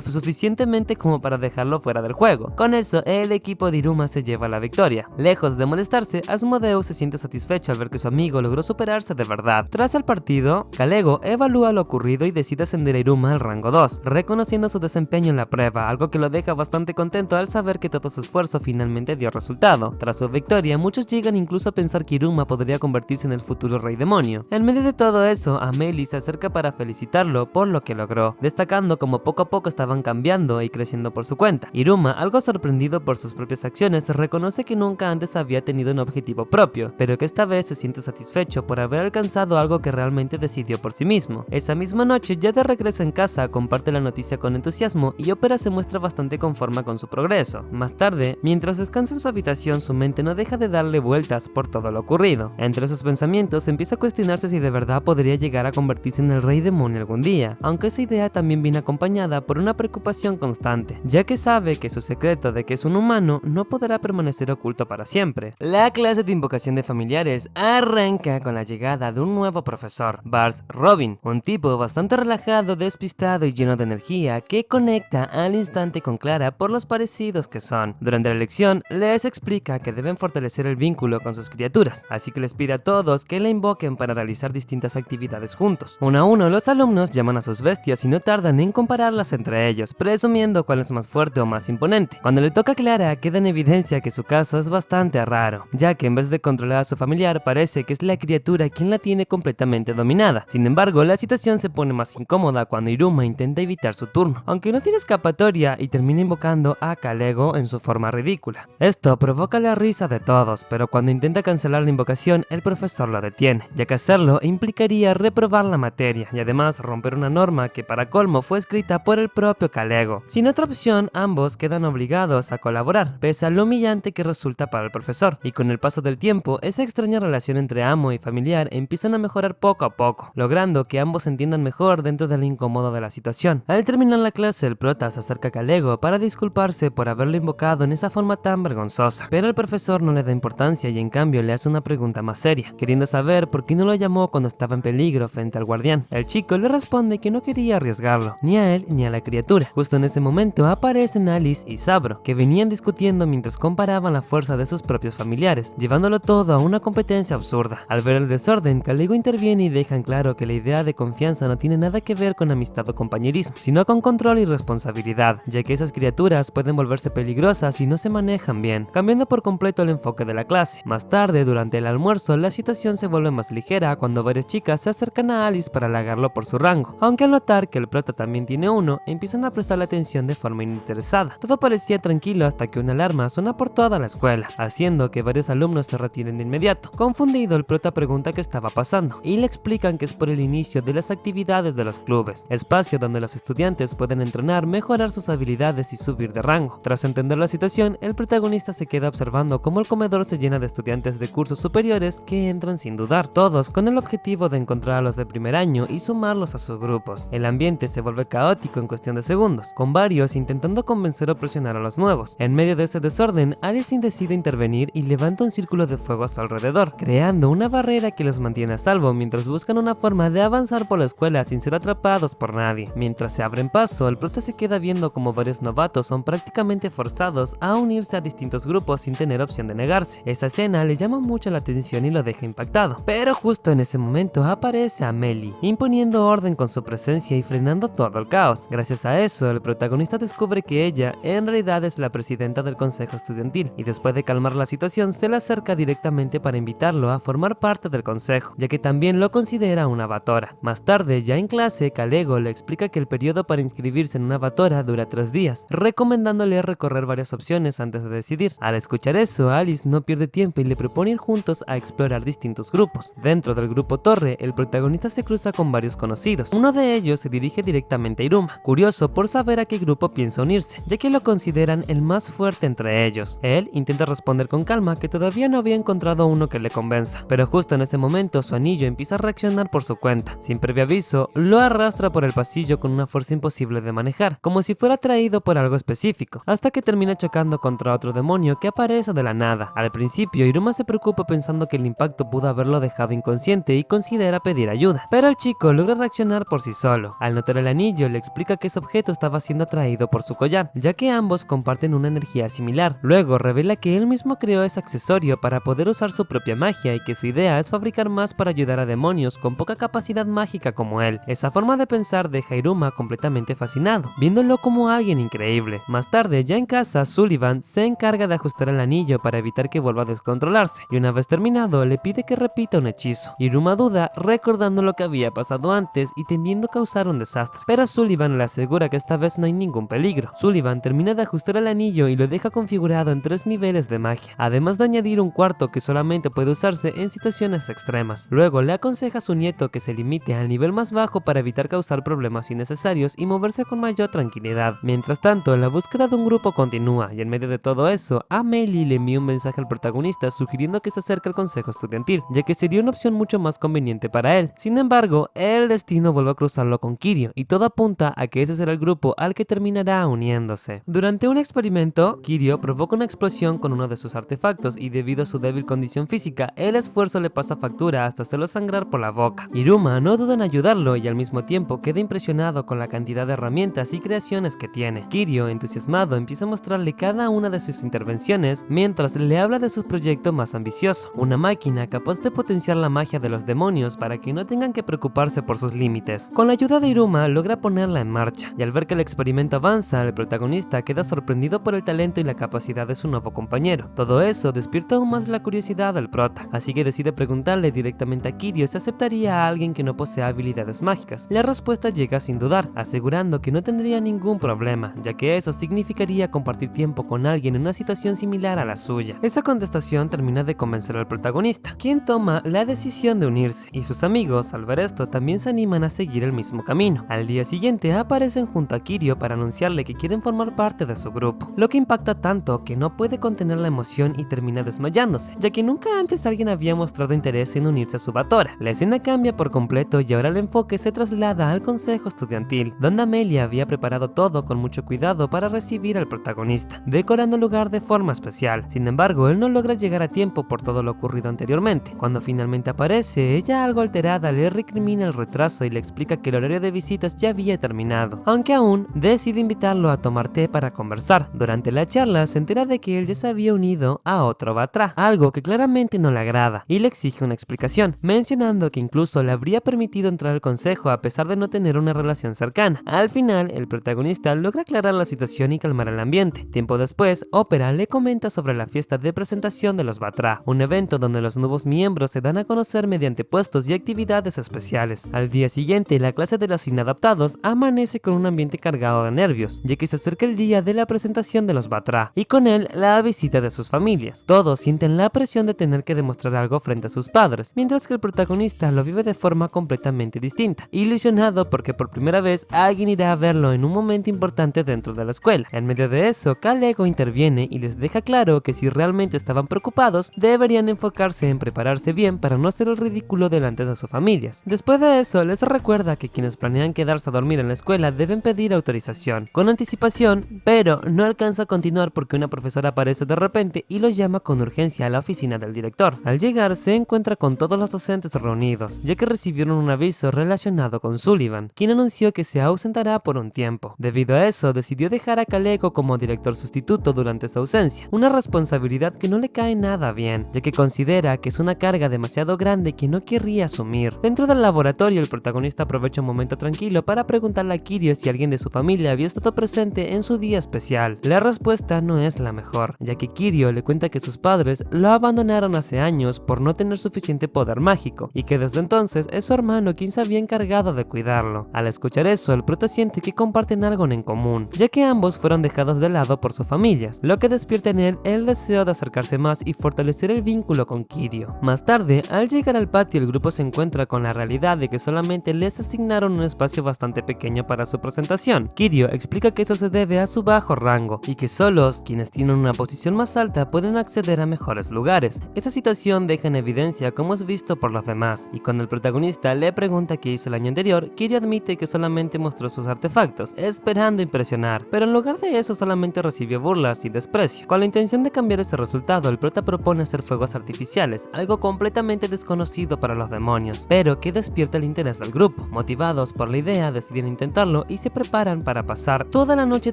suficientemente como para dejarlo fuera del juego. Con eso, el equipo de Iruma se lleva la victoria. Lejos de molestarse, Asmodeus se siente satisfecho al ver que su amigo logró superarse de verdad. Tras el partido, Kalego evalúa lo ocurrido y decide ascender a Iruma al rango 2, reconociendo su desempeño en la prueba, algo que lo deja bastante contento al saber que todo su esfuerzo finalmente dio resultado. Tras su victoria, muchos llegan incluso a pensar que Iruma podría convertirse en el futuro rey demonio. En medio de todo eso, Amelie se acerca para felicitarlo por lo que logró, destacando como poco a poco estaban cambiando y creciendo por su cuenta. Iruma, algo sorprendido por sus propias acciones, reconoce que nunca antes había tenido un objetivo propio, pero que esta vez se siente satisfecho por haber alcanzado algo que realmente decidió por sí mismo. Esa misma noche, ya de regreso en casa, comparte la noticia con entusiasmo y Ópera se muestra bastante conforme con su progreso. Más tarde, mientras descansa en su habitación, su mente no deja de darle vueltas por todo lo ocurrido. Entre sus pensamientos empieza a cuestionarse si de verdad podría llegar a convertirse en el rey demonio algún día, aunque esa idea también viene acompañada por una preocupación constante, ya que sabe que su secreto de que es un humano no podrá permanecer oculto para siempre. La clase de invocación de familiares arranca con la llegada de un nuevo profesor, Bars Robin, un tipo bastante relajado, despistado y lleno de energía que conecta al instante con Clara por los parecidos que son. Durante la lección les explica que deben fortalecer el vínculo con sus criaturas, así que les pide a todos que la invoquen para realizar distintas actividades juntos. Uno a uno los alumnos llaman a sus bestias y no tardan en compararlas entre ellos, presumiendo cuál es más fuerte o más imponente. Cuando le toca a Clara, queda en evidencia que su caso es bastante raro, ya que en vez de controlar a su familiar, parece que es la criatura quien la tiene completamente dominada. Sin embargo, la situación se pone más incómoda cuando Iruma intenta evitar su turno, aunque no tiene escapatoria y termina invocando a Kalego en su forma ridícula. Esto provoca la risa de todos, pero cuando intenta cancelar la invocación, el profesor lo detiene, ya que hacerlo implicaría reprobar la materia y además romper una norma que para colmo fue escrita por el propio Kalego. Sin otra opción, ambos quedan obligados a colaborar, pese a lo humillante que resulta para el profesor, y con el paso del tiempo, esa extraña relación entre amo y familiar empiezan a mejorar poco a poco, logrando que ambos se entiendan mejor dentro de lo incómodo de la situación. Al terminar la clase, el prota se acerca a Kalego para disculparse por haberlo invocado en esa forma tan vergonzosa, pero el profesor no le da importancia y en cambio le hace una pregunta más seria, queriendo saber por qué no lo llamó cuando estaba en peligro frente al guardián. El chico le responde que no quería arriesgarlo, ni a él ni a la criatura. Justo en ese momento aparecen Alice y Sabro, que venían discutiendo mientras comparaban la fuerza de sus propios familiares, llevándolo todo a una competencia absurda. Al ver el desorden, Kalego interviene y deja en claro que la idea de confianza no tiene nada que ver con amistad o compañerismo, sino con control y responsabilidad, ya que esas criaturas pueden volverse peligrosas si no se manejan bien, cambiando por completo el enfoque de la clase. Más tarde, durante el almuerzo, la situación se vuelve más ligera cuando varias chicas se acercan a Alice para halagarlo por su rango, aunque al notar que el prota también tiene uno, empiezan a prestarle atención de forma ininteresada. Todo parecía tranquilo hasta que una alarma suena por toda la escuela, haciendo que varios alumnos se retiren de inmediato. Confundido, el prota pregunta qué estaba pasando, y le explican que es por el inicio de las actividades de los clubes, espacio donde los estudiantes pueden entrenar, mejorar sus habilidades y subir de rango. Tras entender la situación, el protagonista se queda observando cómo el comedor se llena de estudiantes de cursos superiores que entran sin dudar, todos con el objetivo de encontrar a los de primer año y sumarlos a sus grupos. El ambiente se vuelve caótico en cuestión de segundos, con varios intentando convencer o presionar a los nuevos. En medio de ese desorden, Alice decide intervenir y levanta un círculo de fuego a su alrededor, creando una barrera que los mantiene a salvo mientras buscan una forma de avanzar por la escuela sin ser atrapados por nadie. Mientras se abren paso, el prota se queda viendo como varios novatos son prácticamente forzados a unirse a distintos grupos sin tener opción de negarse. Esa escena le llama mucho la atención y lo deja impactado, pero justo en ese momento aparece Amelie, imponiendo orden con su presencia y frenando todo el caos. Gracias a eso, el protagonista descubre que ella en realidad es la presidenta del consejo estudiantil, y después de calmar la situación se le acerca directamente para invitarlo a formar parte del consejo, ya que también lo considera una vatora. Más tarde, ya en clase, Kalego le explica que el periodo para inscribirse en una vatora dura 3 días, recomendándole recorrer varias opciones antes de decidir. Al escuchar eso, Alice no pierde tiempo y le propone ir juntos a explorar distintos grupos. Dentro del grupo torre, el protagonista se cruza con varios conocidos. Uno de ellos se dirige directamente a Iruma, curioso por saber a qué grupo piensa unirse, ya que lo consideran el más fuerte entre ellos. Él intenta responder con calma que todavía no había encontrado uno que le convenza, pero justo en ese momento su anillo empieza a reaccionar por su cuenta. Sin previo aviso, lo arrastra por el pasillo con una fuerza imposible de manejar, como si fuera atraído por algo específico, hasta que termina chocando contra otro demonio que aparece de la nada. Al principio, Iruma se preocupa pensando que el impacto pudo haberlo dejado inconsciente y considera pedir ayuda, pero el chico logra reaccionar por sí solo. Al notar el anillo, le explica que ese objeto estaba siendo atraído por su collar, ya que ambos comparten una energía similar. Luego revela que él mismo creó ese accesorio para poder usar su propia magia y que su idea es fabricar más para ayudar a demonios con poca capacidad mágica como él. Esa forma de pensar deja a Iruma completamente fascinado, viéndolo como alguien increíble. Más tarde, ya en casa, Sullivan se encarga de ajustar el anillo para evitar que vuelva a descontrolarse, y una vez terminado, le pide que repita un hechizo. Iruma duda, recordando lo que había pasado antes y temiendo causar un desastre, pero Sullivan le asegura que esta vez no hay ningún peligro. Sullivan termina de ajustar el anillo y lo deja configurado en 3 niveles de magia, además de añadir un cuarto que solamente puede usarse en situaciones extremas. Luego le aconseja a su nieto que se limite al nivel más bajo para evitar causar problemas innecesarios y moverse con mayor tranquilidad. Mientras tanto, la búsqueda de un grupo continúa, y en medio de todo eso, Amelie le envía un mensaje al protagonista sugiriendo que se acerque al consejo estudiantil, ya que sería una opción mucho más conveniente para él. Sin embargo, el destino vuelve a cruzarlo con Kirio, y todo apunta a que ese será el grupo al que terminará uniéndose. Durante un experimento, Kirio provoca una explosión con uno de sus artefactos, y debido a su débil condición física, el esfuerzo le pasa factura hasta hacerlo sangrar por la boca. Iruma no duda en ayudarlo y al mismo tiempo queda impresionado con la cantidad de herramientas y creaciones que tiene. Kirio, entusiasmado, empieza a mostrarle cada una de sus intervenciones mientras le habla de su proyecto más ambicioso, una máquina capaz de potenciar la magia de los demonios para que no tengan que preocuparse por sus límites. Con la ayuda de Iruma logra ponerla en marcha, y al ver que el experimento avanza, el protagonista queda sorprendido por el talento y la capacidad de su nuevo compañero. Todo eso despierta aún más la curiosidad del prota, así que decide preguntarle directamente a Kirio si aceptaría a alguien que no posee habilidades mágicas. La respuesta llega sin dudar, asegurando que no tendría ningún problema, ya que eso significaría compartir tiempo con alguien en una situación similar a la suya. Esa contestación termina de convencer al protagonista, quien toma la decisión de unirse, y sus amigos, al ver esto, también se animan a seguir el mismo camino. Al día siguiente aparecen junto a Kirio para anunciarle que quieren formar parte de su grupo, lo que impacta tanto que no puede contener la emoción y termina desmayándose, ya que nunca antes alguien había mostrado interés en unirse a su Batora. La escena cambia por completo y ahora el enfoque se traslada al consejo estudiantil, donde Amelia había preparado todo con mucho cuidado para recibir al protagonista, decorando el lugar de forma especial. Sin embargo, él no logra llegar a tiempo por todo lo ocurrido anteriormente. Cuando finalmente aparece, ella, algo alterada, le recrimina el retraso y le explica que el horario de visitas ya había terminado, aunque aún decide invitarlo a tomar té para conversar. Durante la charla se entera de que él ya se había unido a otro Batra, algo que claramente no le agrada, y le exige una explicación, mencionando que incluso le habría permitido entrar al consejo a pesar de no tener una relación cercana. Al final, el protagonista logra aclarar la situación y calmar el ambiente. Tiempo después, Ópera le comenta sobre la fiesta de presentación de los Batra, un evento donde los nuevos miembros se dan a conocer mediante puestos y actividades especiales. Al día siguiente, la clase de los inadaptados amanece con un ambiente cargado de nervios, ya que se acerca el día de la presentación de los Batra, y con él la visita de sus familias. Todos sienten la presión de tener que demostrar algo frente a sus padres, mientras que el protagonista lo vive de forma completamente distinta, ilusionado porque por primera vez alguien irá a verlo en un momento importante dentro de la escuela. En medio de eso, Kalego interviene y les deja claro que si realmente estaban preocupados, deberían enfocarse en prepararse bien para no hacer el ridículo delante de sus familias. Después de eso, les recuerda que quienes planean quedarse a dormir en la escuela deben pedir autorización con anticipación, pero no alcanza a continuar porque una profesora aparece de repente y los llama con urgencia a la oficina del director. Al llegar, se encuentra con todos los docentes reunidos, ya que recibieron un aviso relacionado con Sullivan, quien anunció que se ausentará por un tiempo. Debido a eso, decidió dejar a Kalego como director sustituto durante su ausencia, una responsabilidad que no le cae nada bien, ya que considera que es una carga demasiado grande que no querría asumir. Dentro del laboratorio, el protagonista aprovecha un momento tranquilo para preguntarle a Kirio si alguien de su familia había estado presente en su día especial. La respuesta no es la mejor, ya que Kirio le cuenta que sus padres lo abandonaron hace años por no tener suficiente poder mágico, y que desde entonces es su hermano quien se había encargado de cuidarlo. Al escuchar eso, el prota siente que comparten algo en común, ya que ambos fueron dejados de lado por sus familias, lo que despierta en él el deseo de acercarse más y fortalecer el vínculo con Kirio. Más tarde, al llegar al patio sitio el grupo se encuentra con la realidad de que solamente les asignaron un espacio bastante pequeño para su presentación. Kiryu explica que eso se debe a su bajo rango y que solos quienes tienen una posición más alta pueden acceder a mejores lugares. Esa situación deja en evidencia cómo es visto por los demás, y cuando el protagonista le pregunta qué hizo el año anterior, Kiryu admite que solamente mostró sus artefactos, esperando impresionar, pero en lugar de eso solamente recibió burlas y desprecio. Con la intención de cambiar ese resultado, el prota propone hacer fuegos artificiales, algo completamente desconocido para los demonios, pero que despierta el interés del grupo. Motivados por la idea, deciden intentarlo y se preparan para pasar toda la noche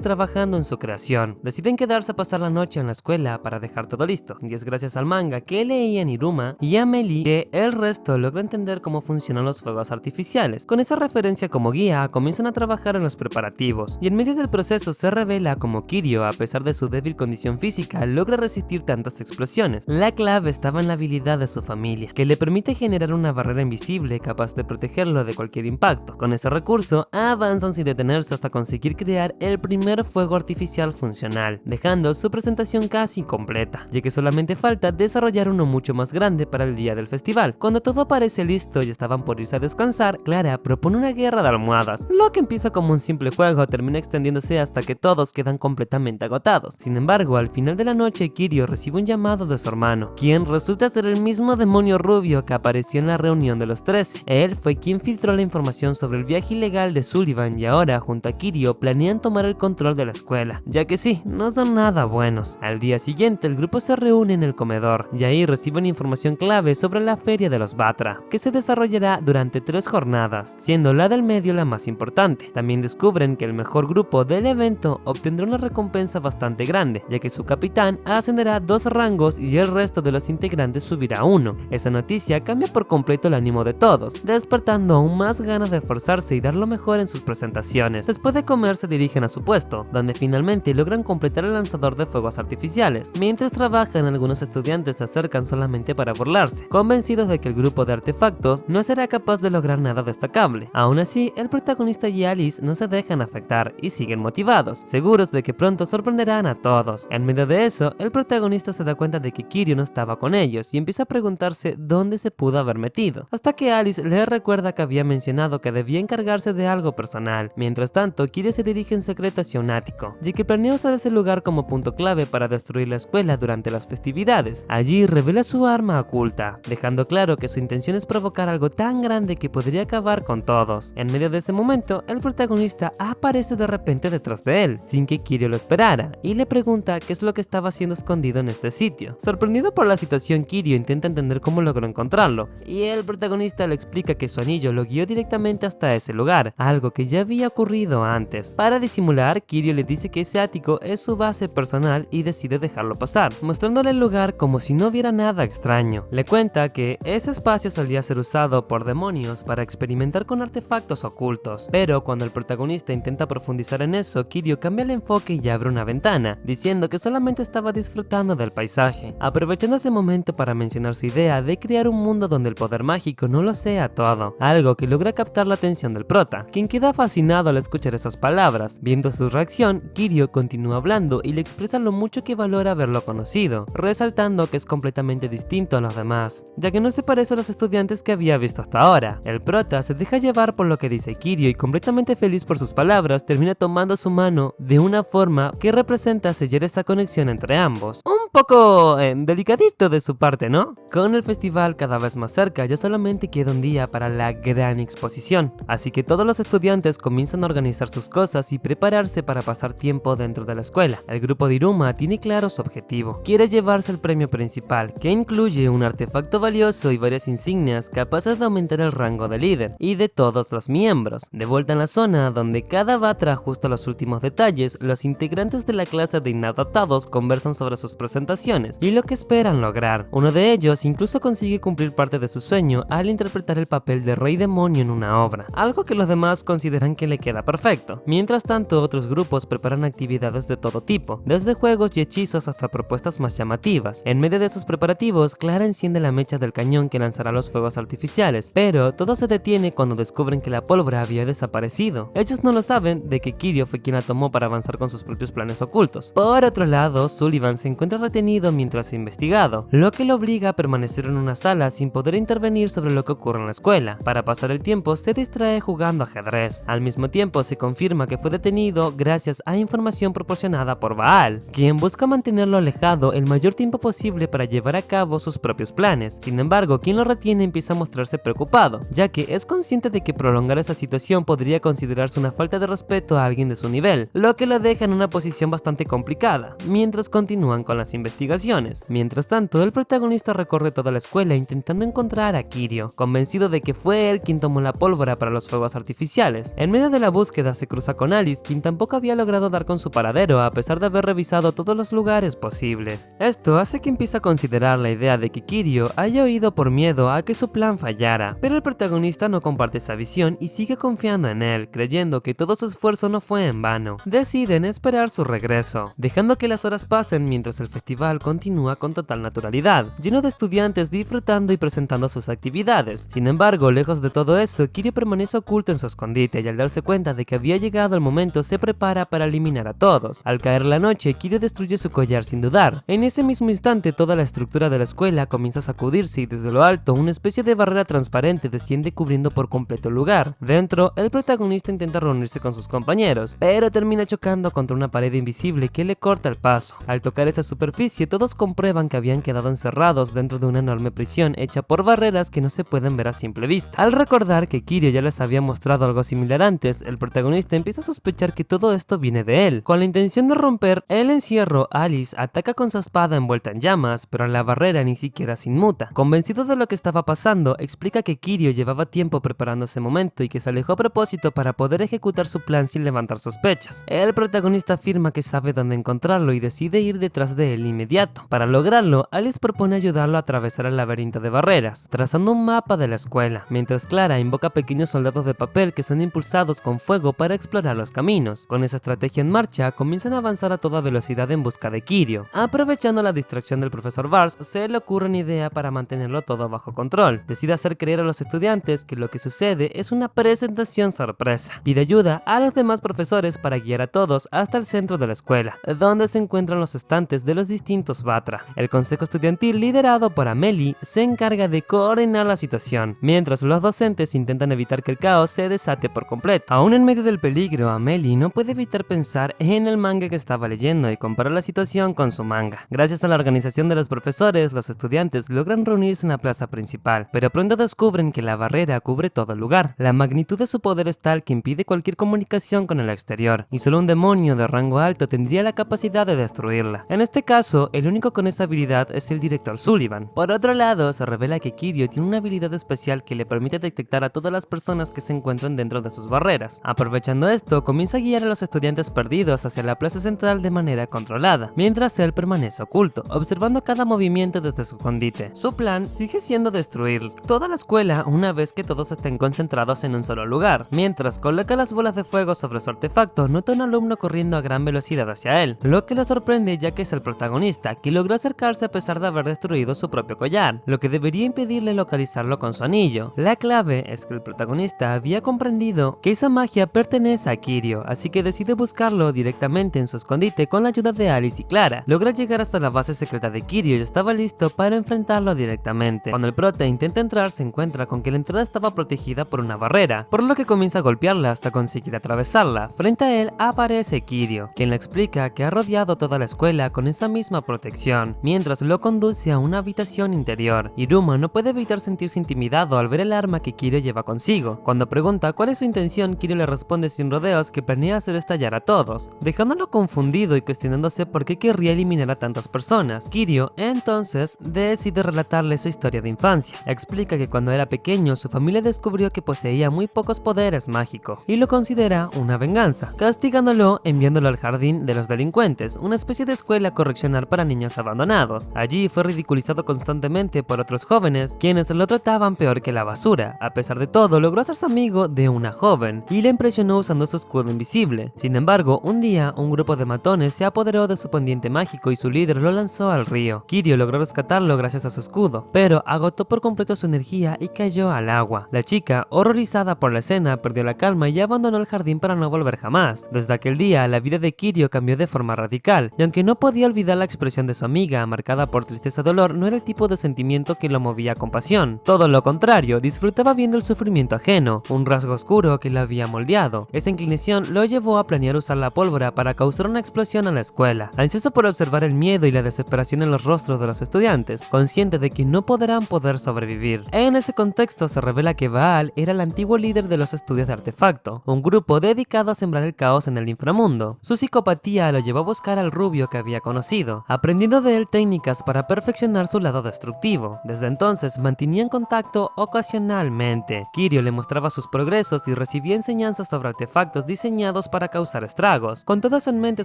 trabajando en su creación. Deciden quedarse a pasar la noche en la escuela para dejar todo listo, y es gracias al manga que leían Iruma y a Meli que el resto logra entender cómo funcionan los fuegos artificiales. Con esa referencia como guía, comienzan a trabajar en los preparativos, y en medio del proceso se revela cómo Kiryu, a pesar de su débil condición física, logra resistir tantas explosiones. La clave estaba en la habilidad de su familia, que le permite generar una barrera invisible capaz de protegerlo de cualquier impacto. Con ese recurso, avanzan sin detenerse hasta conseguir crear el primer fuego artificial funcional, dejando su presentación casi completa, ya que solamente falta desarrollar uno mucho más grande para el día del festival. Cuando todo parece listo y estaban por irse a descansar, Clara propone una guerra de almohadas. Lo que empieza como un simple juego termina extendiéndose hasta que todos quedan completamente agotados. Sin embargo, al final de la noche, Kiryu recibe un llamado de su hermano, quien resulta ser el mismo demonio rubio que apareció en la reunión de los 13. Él fue quien filtró la información sobre el viaje ilegal de Sullivan, y ahora, junto a Kiryu, planean tomar el control de la escuela, ya que sí, no son nada buenos. Al día siguiente, el grupo se reúne en el comedor, y ahí reciben información clave sobre la feria de los Batra, que se desarrollará durante 3 jornadas, siendo la del medio la más importante. También descubren que el mejor grupo del evento obtendrá una recompensa bastante grande, ya que su capitán ascenderá 2 rangos y el resto de los integrantes subirá 1. Esa noticia cambia por completo el ánimo de todos, despertando aún más ganas de esforzarse y dar lo mejor en sus presentaciones. Después de comer se dirigen a su puesto, donde finalmente logran completar el lanzador de fuegos artificiales. Mientras trabajan, algunos estudiantes se acercan solamente para burlarse, convencidos de que el grupo de artefactos no será capaz de lograr nada destacable. Aún así, el protagonista y Alice no se dejan afectar y siguen motivados, seguros de que pronto sorprenderán a todos. En medio de eso, el protagonista se da cuenta de que Kiryu no estaba con ellos y empieza a preguntarse dónde se pudo haber metido, hasta que Alice le recuerda que había mencionado que debía encargarse de algo personal. Mientras tanto, Kiryu se dirige en secreto hacia un ático, ya que planea usar ese lugar como punto clave para destruir la escuela durante las festividades. Allí revela su arma oculta, dejando claro que su intención es provocar algo tan grande que podría acabar con todos. En medio de ese momento, el protagonista aparece de repente detrás de él, sin que Kiryu lo esperara, y le pregunta qué es lo que estaba siendo escondido en este sitio. Sorprendido por la situación, Kiryu intenta entender cómo logró encontrarlo, y el protagonista le explica que su anillo lo guió directamente hasta ese lugar, algo que ya había ocurrido antes. Para disimular, Kiryu le dice que ese ático es su base personal y decide dejarlo pasar, mostrándole el lugar como si no hubiera nada extraño. Le cuenta que ese espacio solía ser usado por demonios para experimentar con artefactos ocultos, pero cuando el protagonista intenta profundizar en eso, Kiryu cambia el enfoque y abre una ventana, diciendo que solamente estaba disfrutando del paisaje, aprovechando ese momento para mencionar su idea de crear un mundo donde el poder mágico no lo sea todo, algo que logra captar la atención del prota, quien queda fascinado al escuchar esas palabras. Viendo su reacción, Kiryu continúa hablando y le expresa lo mucho que valora haberlo conocido, resaltando que es completamente distinto a los demás, ya que no se parece a los estudiantes que había visto hasta ahora. El prota se deja llevar por lo que dice Kiryu y, completamente feliz por sus palabras, termina tomando su mano de una forma que representa sellar esa conexión entre ambos. Un poco delicadito de su parte, ¿no? Con el festival cada vez más cerca, ya solamente queda un día para la gran exposición, así que todos los estudiantes comienzan a organizar sus cosas y prepararse para pasar tiempo dentro de la escuela. El grupo de Iruma tiene claro su objetivo: quiere llevarse el premio principal, que incluye un artefacto valioso y varias insignias capaces de aumentar el rango de líder y de todos los miembros. De vuelta en la zona donde cada batra ajusta los últimos detalles, los integrantes de la clase de inadaptados conversan sobre sus presentaciones y lo que esperan lograr. Uno de ellos incluso consigue cumplir parte de su sueño al interpretar el papel de rey demonio en una obra, algo que los demás consideran que le queda perfecto. Mientras tanto, otros grupos preparan actividades de todo tipo, desde juegos y hechizos hasta propuestas más llamativas. En medio de esos preparativos, Clara enciende la mecha del cañón que lanzará los fuegos artificiales, pero todo se detiene cuando descubren que la pólvora había desaparecido. Ellos no lo saben de que Kiryu fue quien la tomó para avanzar con sus propios planes ocultos. Por otro lado, Sullivan se encuentra retenido mientras investigado, lo que lo obliga a permanecer en una sala sin poder intervenir sobre lo que ocurre en la escuela. Para pasar el tiempo se distrae jugando ajedrez. Al mismo tiempo se confirma que fue detenido gracias a información proporcionada por Baal, quien busca mantenerlo alejado el mayor tiempo posible para llevar a cabo sus propios planes. Sin embargo, quien lo retiene empieza a mostrarse preocupado, ya que es consciente de que prolongar esa situación podría considerarse una falta de respeto a alguien de su nivel, lo que lo deja en una posición bastante complicada, mientras continúan con las investigaciones. Mientras tanto, el protagonista recorre toda la escuela intentando encontrar a Kirio, convencido de que fue él quien tomó la pólvora para los fuegos artificiales. En medio de la búsqueda se cruza con Alice, quien tampoco había logrado dar con su paradero a pesar de haber revisado todos los lugares posibles. Esto hace que empiece a considerar la idea de que Kirio haya huido por miedo a que su plan fallara, pero el protagonista no comparte esa visión y sigue confiando en él, creyendo que todo su esfuerzo no fue en vano. Deciden esperar su regreso, dejando que las horas pasen mientras el festival continúa con total naturalidad, lleno de estudiantes disfrutando y presentando sus actividades. Sin embargo, lejos de todo eso, Kirio permanece oculto en su escondite y al darse cuenta de que había llegado el momento se prepara para eliminar a todos. Al caer la noche, Kirio destruye su collar sin dudar. En ese mismo instante, toda la estructura de la escuela comienza a sacudirse y desde lo alto una especie de barrera transparente desciende cubriendo por completo el lugar. Dentro, el protagonista intenta reunirse con sus compañeros, pero termina chocando contra una pared invisible que le corta el paso. Al tocar esa superficie, todos comprueban que habían quedado encerrados dentro de una enorme prisión hecha por barreras que no se pueden ver a simple vista. Al recordar que Kirio ya les había mostrado algo similar antes, el protagonista empieza a sospechar que todo esto viene de él. Con la intención de romper el encierro, Alice ataca con su espada envuelta en llamas, pero la barrera ni siquiera se inmuta. Convencido de lo que estaba pasando, explica que Kirio llevaba tiempo preparando ese momento y que se alejó a propósito para poder ejecutar su plan sin levantar sospechas. El protagonista afirma que sabe dónde encontrarlo y decide ir detrás de él inmediato. Para lograrlo, Alice propone ayudarlo a atravesar el laberinto de barreras, trazando un mapa de la escuela, mientras Clara invoca pequeños soldados de papel que son impulsados con fuego para explorar los caminos. Con esa estrategia en marcha, comienzan a avanzar a toda velocidad en busca de Kirio. Aprovechando la distracción del profesor Bars, se le ocurre una idea para mantenerlo todo bajo control. Decide hacer creer a los estudiantes que lo que sucede es una presentación sorpresa. Pide ayuda a los demás profesores para guiar a todos hasta el centro de la escuela, donde se encuentran los estantes de los distintos Batra. El consejo estudiantil, liderado por Amelie, se encarga de coordinar la situación, mientras los docentes intentan evitar que el caos se desate por completo. Aún en medio del peligro, Amelie no puede evitar pensar en el manga que estaba leyendo y comparar la situación con su manga. Gracias a la organización de los profesores, los estudiantes logran reunirse en la plaza principal, pero pronto descubren que la barrera cubre todo el lugar. La magnitud de su poder es tal que impide cualquier comunicación con el exterior, y solo un demonio de rango alto tendría la capacidad de destruirla. En este caso, el único con esa habilidad es el director Sullivan. Por otro lado, se revela que Kirio tiene una habilidad especial que le permite detectar a todas las personas que se encuentran dentro de sus barreras. Aprovechando esto, comienza a guiar a los estudiantes perdidos hacia la plaza central de manera controlada, mientras él permanece oculto, observando cada movimiento desde su escondite. Su plan sigue siendo destruir toda la escuela una vez que todos estén concentrados en un solo lugar. Mientras coloca las bolas de fuego sobre su artefacto, nota a un alumno corriendo a gran velocidad hacia él, lo que lo sorprende ya que es el protagonista, que logró acercarse a pesar de haber destruido su propio collar, lo que debería impedirle localizarlo con su anillo. La clave es que el protagonista había comprendido que esa magia pertenece a Kirio, así que decide buscarlo directamente en su escondite con la ayuda de Alice y Clara. Logra llegar hasta la base secreta de Kirio y estaba listo para enfrentarlo directamente. Cuando el prota intenta entrar, se encuentra con que la entrada estaba protegida por una barrera, por lo que comienza a golpearla hasta conseguir atravesarla. Frente a él aparece Kirio, quien le explica que ha rodeado toda la escuela con esa misma protección, mientras lo conduce a una habitación interior. Iruma no puede evitar sentirse intimidado al ver el arma que Kirio lleva consigo. Cuando pregunta cuál es su intención, Kirio le responde sin rodeos que planea hacer estallar a todos, dejándolo confundido y cuestionándose por qué querría eliminar a tantas personas. Kirio entonces decide relatarle su historia de infancia. Explica que cuando era pequeño su familia descubrió que poseía muy pocos poderes mágicos y lo considera una venganza, castigándolo enviándolo al jardín de los delincuentes, una especie de escuela correccional para niños abandonados. Allí fue ridiculizado constantemente por otros jóvenes, quienes lo trataban peor que la basura. A pesar de todo, logró hacerse amigo de una joven y le impresionó usando su escudo invisible. Sin embargo, un día un grupo de matones se apoderó de su pendiente mágico y su líder lo lanzó al río. Kirio logró rescatarlo gracias a su escudo, pero agotó por completo su energía y cayó al agua. La chica, horrorizada por la escena, perdió la calma y abandonó el jardín para no volver jamás. Desde aquel día, la vida de Kirio cambió de forma radical, y aunque no podía olvidar realidad la expresión de su amiga, marcada por tristeza-dolor, no era el tipo de sentimiento que lo movía a compasión. Todo lo contrario, disfrutaba viendo el sufrimiento ajeno, un rasgo oscuro que lo había moldeado. Esa inclinación lo llevó a planear usar la pólvora para causar una explosión en la escuela. Ansioso por observar el miedo y la desesperación en los rostros de los estudiantes, consciente de que no podrán sobrevivir. En ese contexto se revela que Baal era el antiguo líder de los estudios de artefacto, un grupo dedicado a sembrar el caos en el inframundo. Su psicopatía lo llevó a buscar al rubio que había conocido, aprendiendo de él técnicas para perfeccionar su lado destructivo. Desde entonces mantenían contacto ocasionalmente. Kirio le mostraba sus progresos y recibía enseñanzas sobre artefactos diseñados para causar estragos. Con todo eso en mente,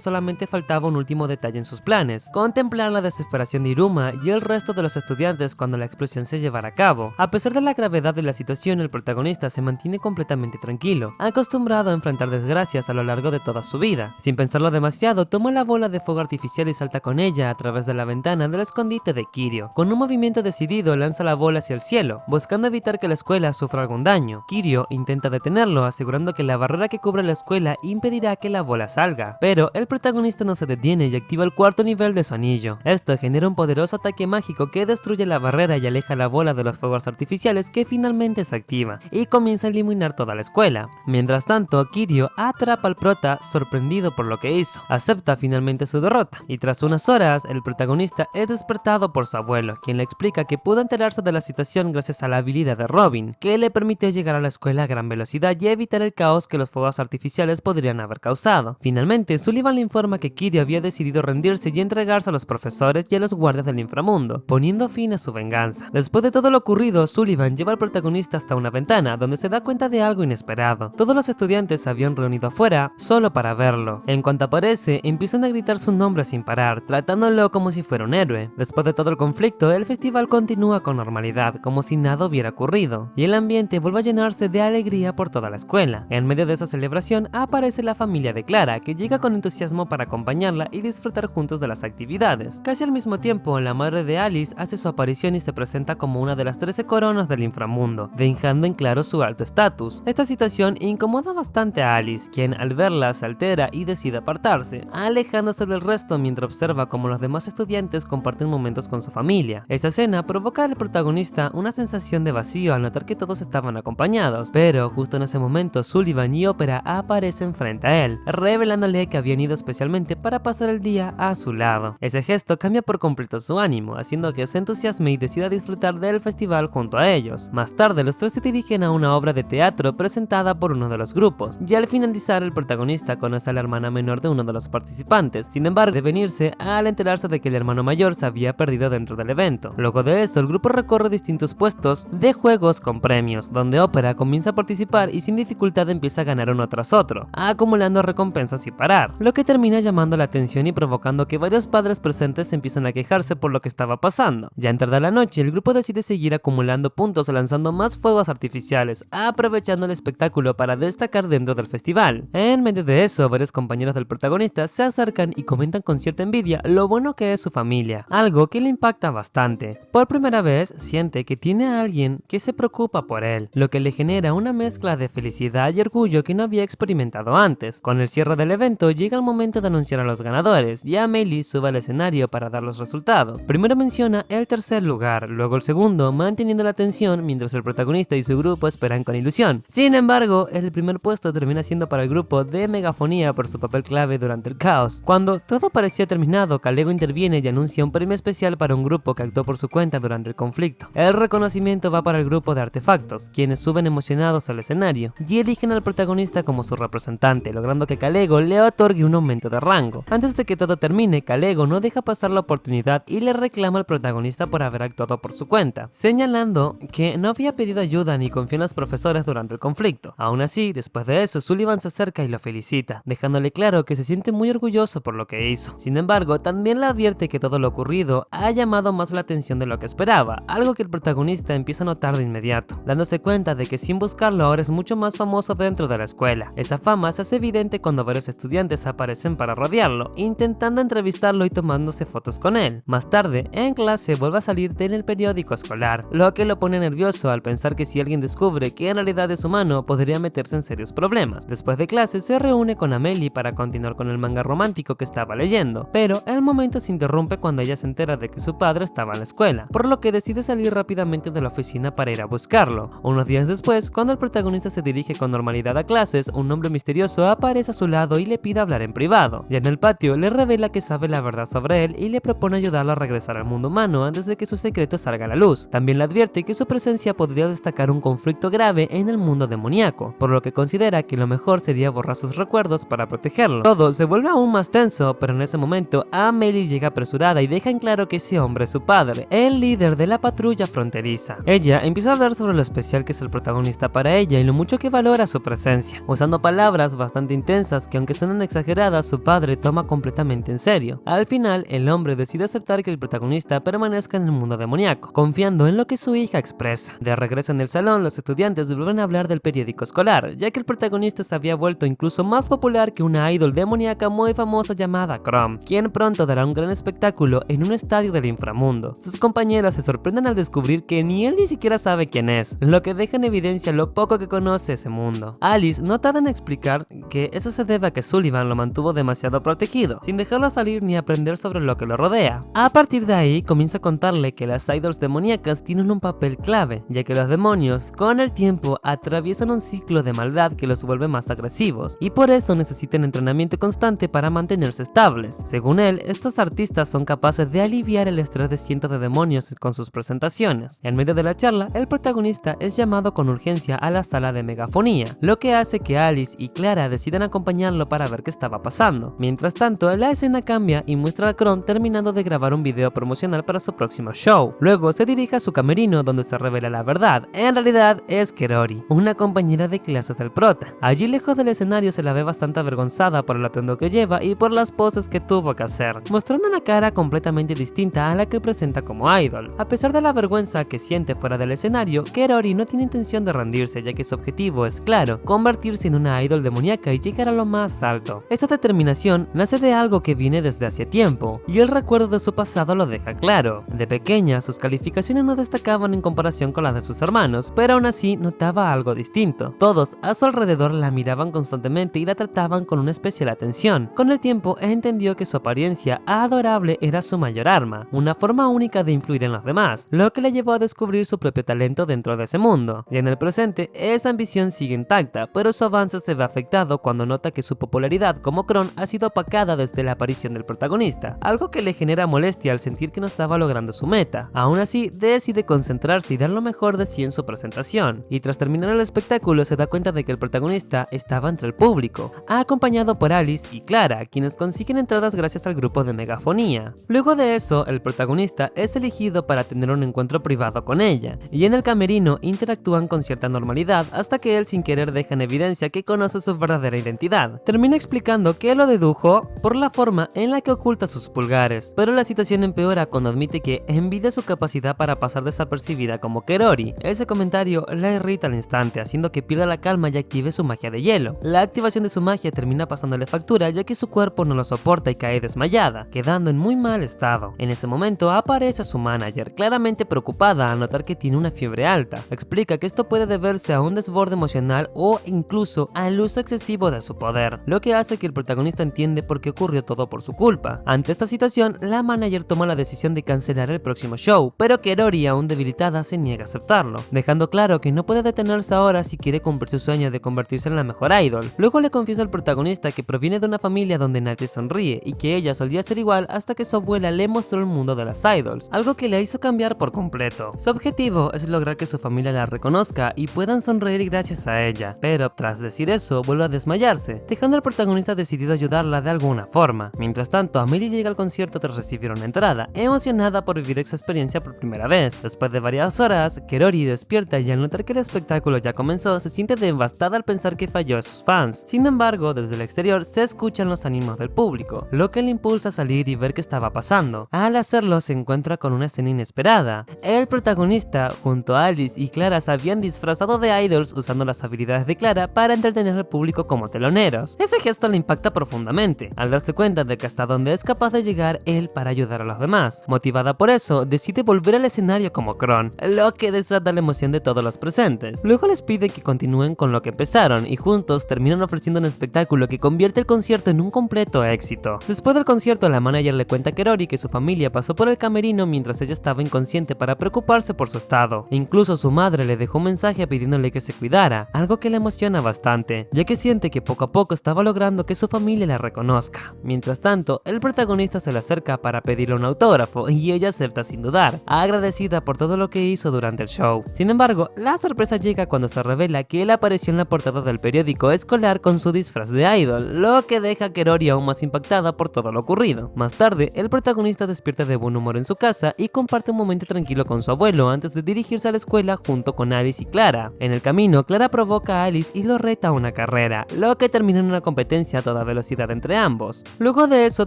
solamente faltaba un último detalle en sus planes: contemplar la desesperación de Iruma y el resto de los estudiantes cuando la explosión se llevará a cabo. A pesar de la gravedad de la situación, el protagonista se mantiene completamente tranquilo, acostumbrado a enfrentar desgracias a lo largo de toda su vida. Sin pensarlo demasiado, toma la bola de fuego artificial y salta con ella a través de la ventana del escondite de Kirio. Con un movimiento decidido, lanza la bola hacia el cielo, buscando evitar que la escuela sufra algún daño. Kirio intenta detenerlo, asegurando que la barrera que cubre la escuela impedirá que la bola salga, pero el protagonista no se detiene y activa el cuarto nivel de su anillo. Esto genera un poderoso ataque mágico que destruye la barrera y aleja la bola de los fuegos artificiales, que finalmente se activa y comienza a iluminar toda la escuela. Mientras tanto, Kirio atrapa al prota, sorprendido por lo que hizo. Acepta finalmente su derrota y tras unas horas el protagonista es despertado por su abuelo, quien le explica que pudo enterarse de la situación gracias a la habilidad de Robin, que le permitió llegar a la escuela a gran velocidad y evitar el caos que los fuegos artificiales podrían haber causado. Finalmente, Sullivan le informa que Kirio había decidido rendirse y entregarse a los profesores y a los guardias del inframundo, poniendo fin a su venganza. Después de todo lo ocurrido, Sullivan lleva al protagonista hasta una ventana, donde se da cuenta de algo inesperado. Todos los estudiantes se habían reunido afuera solo para verlo. En cuanto aparece, empiezan a gritar su nombre sin parar, tratándolo como si fuera un héroe. Después de todo el conflicto, el festival continúa con normalidad, como si nada hubiera ocurrido, y el ambiente vuelve a llenarse de alegría por toda la escuela. En medio de esa celebración, aparece la familia de Clara, que llega con entusiasmo para acompañarla y disfrutar juntos de las actividades. Casi al mismo tiempo, la madre de Alice hace su aparición y se presenta como una de las 13 coronas del inframundo, dejando en claro su alto estatus. Esta situación incomoda bastante a Alice, quien al verla se altera y decide apartarse, alejándose del resto mientras observa cómo los demás estudiantes comparten momentos con su familia. Esta escena provoca al protagonista una sensación de vacío al notar que todos estaban acompañados, pero justo en ese momento Sullivan y Opera aparecen frente a él, revelándole que habían ido especialmente para pasar el día a su lado. Ese gesto cambia por completo su ánimo, haciendo que se entusiasme y decida disfrutar del festival junto a ellos. Más tarde, los tres se dirigen a una obra de teatro presentada por uno de los grupos, y al finalizar el protagonista conoce a la hermana menor de uno de los participantes. Sin embargo, debe venirse al enterarse de que el hermano mayor se había perdido dentro del evento. Luego de eso, el grupo recorre distintos puestos de juegos con premios, donde Opera comienza a participar y sin dificultad empieza a ganar uno tras otro, acumulando recompensas sin parar, lo que termina llamando la atención y provocando que varios padres presentes empiezan a quejarse por lo que estaba pasando. Ya entrada la noche, el grupo decide seguir acumulando puntos lanzando más fuegos artificiales, aprovechando el espectáculo para destacar dentro del festival. En medio de eso, varios compañeros del protagonista se acercan y comentan con cierta envidia lo bueno que es su familia, algo que le impacta bastante. Por primera vez siente que tiene a alguien que se preocupa por él, lo que le genera una mezcla de felicidad y orgullo que no había experimentado antes. Con el cierre del evento llega el momento de anunciar a los ganadores y Amelie sube al escenario para dar los resultados. Primero menciona el tercer lugar, luego el segundo, manteniendo la atención mientras el protagonista y su grupo esperan con ilusión. Sin embargo, el primer puesto termina siendo para el grupo de Megafonía por su papel clave durante el caos. Cuando todo parecía terminado, Kalego interviene y anuncia un premio especial para un grupo que actuó por su cuenta durante el conflicto. El reconocimiento va para el grupo de artefactos, quienes suben emocionados al escenario y eligen al protagonista como su representante, logrando que Kalego le otorgue un aumento de rango. Antes de que todo termine, Kalego no deja pasar la oportunidad y le reclama al protagonista por haber actuado por su cuenta, señalando que no había pedido ayuda ni confió en los profesores durante el conflicto. Aún así, después de eso, Sullivan se acerca y lo felicita, dejándole claro que se siente muy orgulloso por lo que hizo. Sin embargo, también le advierte que todo lo ocurrido ha llamado más la atención de lo que esperaba, algo que el protagonista empieza a notar de inmediato, dándose cuenta de que sin buscarlo ahora es mucho más famoso dentro de la escuela. Esa fama se hace evidente cuando varios estudiantes aparecen para rodearlo, intentando entrevistarlo y tomándose fotos con él. Más tarde, en clase vuelve a salir en el periódico escolar, lo que lo pone nervioso al pensar que si alguien descubre que en realidad es humano, podría meterse en serios problemas. Después de clase se reúne con Amelie para continuar con el manga romántico que estaba leyendo, pero embargo, el momento se interrumpe cuando ella se entera de que su padre estaba en la escuela, por lo que decide salir rápidamente de la oficina para ir a buscarlo. Unos días después, cuando el protagonista se dirige con normalidad a clases, un hombre misterioso aparece a su lado y le pide hablar en privado. Ya en el patio, le revela que sabe la verdad sobre él y le propone ayudarlo a regresar al mundo humano antes de que su secreto salga a la luz. También le advierte que su presencia podría destacar un conflicto grave en el mundo demoníaco, por lo que considera que lo mejor sería borrar sus recuerdos para protegerlo. Todo se vuelve aún más tenso, pero en ese momento Amelie llega apresurada y deja en claro que ese hombre es su padre, el líder de la patrulla fronteriza. Ella empieza a hablar sobre lo especial que es el protagonista para ella y lo mucho que valora su presencia, usando palabras bastante intensas que, aunque suenan exageradas, su padre toma completamente en serio. Al final, el hombre decide aceptar que el protagonista permanezca en el mundo demoníaco, confiando en lo que su hija expresa. De regreso en el salón, los estudiantes vuelven a hablar del periódico escolar, ya que el protagonista se había vuelto incluso más popular que una idol demoníaca muy famosa llamada Crom, quien pronto dará un gran espectáculo en un estadio del inframundo. Sus compañeros se sorprenden al descubrir que ni él ni siquiera sabe quién es, lo que deja en evidencia lo poco que conoce ese mundo. Alice no tarda en explicar que eso se debe a que Sullivan lo mantuvo demasiado protegido, sin dejarlo salir ni aprender sobre lo que lo rodea. A partir de ahí, comienza a contarle que las idols demoníacas tienen un papel clave, ya que los demonios, con el tiempo, atraviesan un ciclo de maldad que los vuelve más agresivos, y por eso necesitan entrenamiento constante para mantenerse estables. Según él, estos artistas son capaces de aliviar el estrés de cientos de demonios con sus presentaciones. En medio de la charla, el protagonista es llamado con urgencia a la sala de megafonía, lo que hace que Alice y Clara decidan acompañarlo para ver qué estaba pasando. Mientras tanto, la escena cambia y muestra a Cron terminando de grabar un video promocional para su próximo show. Luego se dirige a su camerino, donde se revela la verdad. En realidad es Kerori, una compañera de clases del prota. Allí, lejos del escenario, se la ve bastante avergonzada por el atuendo que lleva y por las poses que tuvo que hacer, mostrando una cara completamente distinta a la que presenta como idol. A pesar de la vergüenza que siente fuera del escenario, Kerori no tiene intención de rendirse, ya que su objetivo es claro: convertirse en una idol demoníaca y llegar a lo más alto. Esta determinación nace de algo que viene desde hace tiempo, y el recuerdo de su pasado lo deja claro. De pequeña, sus calificaciones no destacaban en comparación con las de sus hermanos, pero aún así notaba algo distinto. Todos a su alrededor la miraban constantemente y la trataban con una especial atención. Con el tiempo entendió que su apariencia adorable era su mayor arma, una forma única de influir en los demás, lo que le llevó a descubrir su propio talento dentro de ese mundo. Y en el presente, esa ambición sigue intacta, pero su avance se ve afectado cuando nota que su popularidad como Cron ha sido opacada desde la aparición del protagonista, algo que le genera molestia al sentir que no estaba logrando su meta. Aún así, decide concentrarse y dar lo mejor de sí en su presentación, y tras terminar el espectáculo se da cuenta de que el protagonista estaba entre el público, acompañado por Alice y Clara, quienes consiguen entradas gracias al grupo de megafonía. Luego de eso, el protagonista es elegido para tener un encuentro privado con ella, y en el camerino interactúan con cierta normalidad hasta que él sin querer deja en evidencia que conoce su verdadera identidad. Termina explicando que lo dedujo por la forma en la que oculta sus pulgares, pero la situación empeora cuando admite que envidia su capacidad para pasar desapercibida como Kerori. Ese comentario la irrita al instante, haciendo que pierda la calma y active su magia de hielo. La activación de su magia termina pasándole factura, ya que su cuerpo no lo soporta y cae desmayada, quedando en muy mal estado. En ese momento aparece su manager, claramente preocupada al notar que tiene una fiebre alta. Explica que esto puede deberse a un desborde emocional o incluso al uso excesivo de su poder, lo que hace que el protagonista entiende por qué ocurrió todo por su culpa. Ante esta situación, la manager toma la decisión de cancelar el próximo show, pero Kerori, aún debilitada, se niega a aceptarlo, dejando claro que no puede detenerse ahora si quiere cumplir su sueño de convertirse en la mejor idol. Luego le confiesa al protagonista que proviene de una familia donde nadie sonríe y que ella solía ser igual hasta que su abuela le mostró el mundo de las idols, algo que le hizo cambiar por completo. Su objetivo es lograr que su familia la reconozca y puedan sonreír gracias a ella, pero tras decir eso vuelve a desmayarse, dejando al protagonista decidido a ayudarla de alguna forma. Mientras tanto, Amelie llega al concierto tras recibir una entrada, emocionada por vivir esa experiencia por primera vez. Después de varias horas, Kerori despierta y al notar que el espectáculo ya comenzó, se siente devastada al pensar que falló a sus fans. Sin embargo, desde el exterior se escuchan los ánimos del público, lo que le impulsa a salir y ver qué estaba pasando. Al hacerlo, se encuentra con una escena inesperada. El protagonista, junto a Alice y Clara, se habían disfrazado de idols usando las habilidades de Clara para entretener al público como teloneros. Ese gesto le impacta profundamente, al darse cuenta de que hasta donde es capaz de llegar él para ayudar a los demás. Motivada por eso, decide volver al escenario como Cron, lo que desata la emoción de todos los presentes. Luego les pide que continúen con lo que empezaron y juntos terminan ofreciendo un espectáculo que convierte el concierto en un completo éxito. Después del concierto, la manager le cuenta a Kerori que su familia pasó por el camerino mientras ella estaba inconsciente para preocuparse por su estado. Incluso su madre le dejó un mensaje pidiéndole que se cuidara, algo que le emociona bastante, ya que siente que poco a poco estaba logrando que su familia la reconozca. Mientras tanto, el protagonista se le acerca para pedirle un autógrafo y ella acepta sin dudar, agradecida por todo lo que hizo durante el show. Sin embargo, la sorpresa llega cuando se revela que él apareció en la portada del periódico escolar con su disfraz de idol, lo que deja a Kerori aún más impactada por todo lo ocurrido. Más tarde, el protagonista despierta de buen humor en su casa y comparte un momento tranquilo con su abuelo antes de dirigirse a la escuela junto con Alice y Clara. En el camino, Clara provoca a Alice y lo reta a una carrera, lo que termina en una competencia a toda velocidad entre ambos. Luego de eso,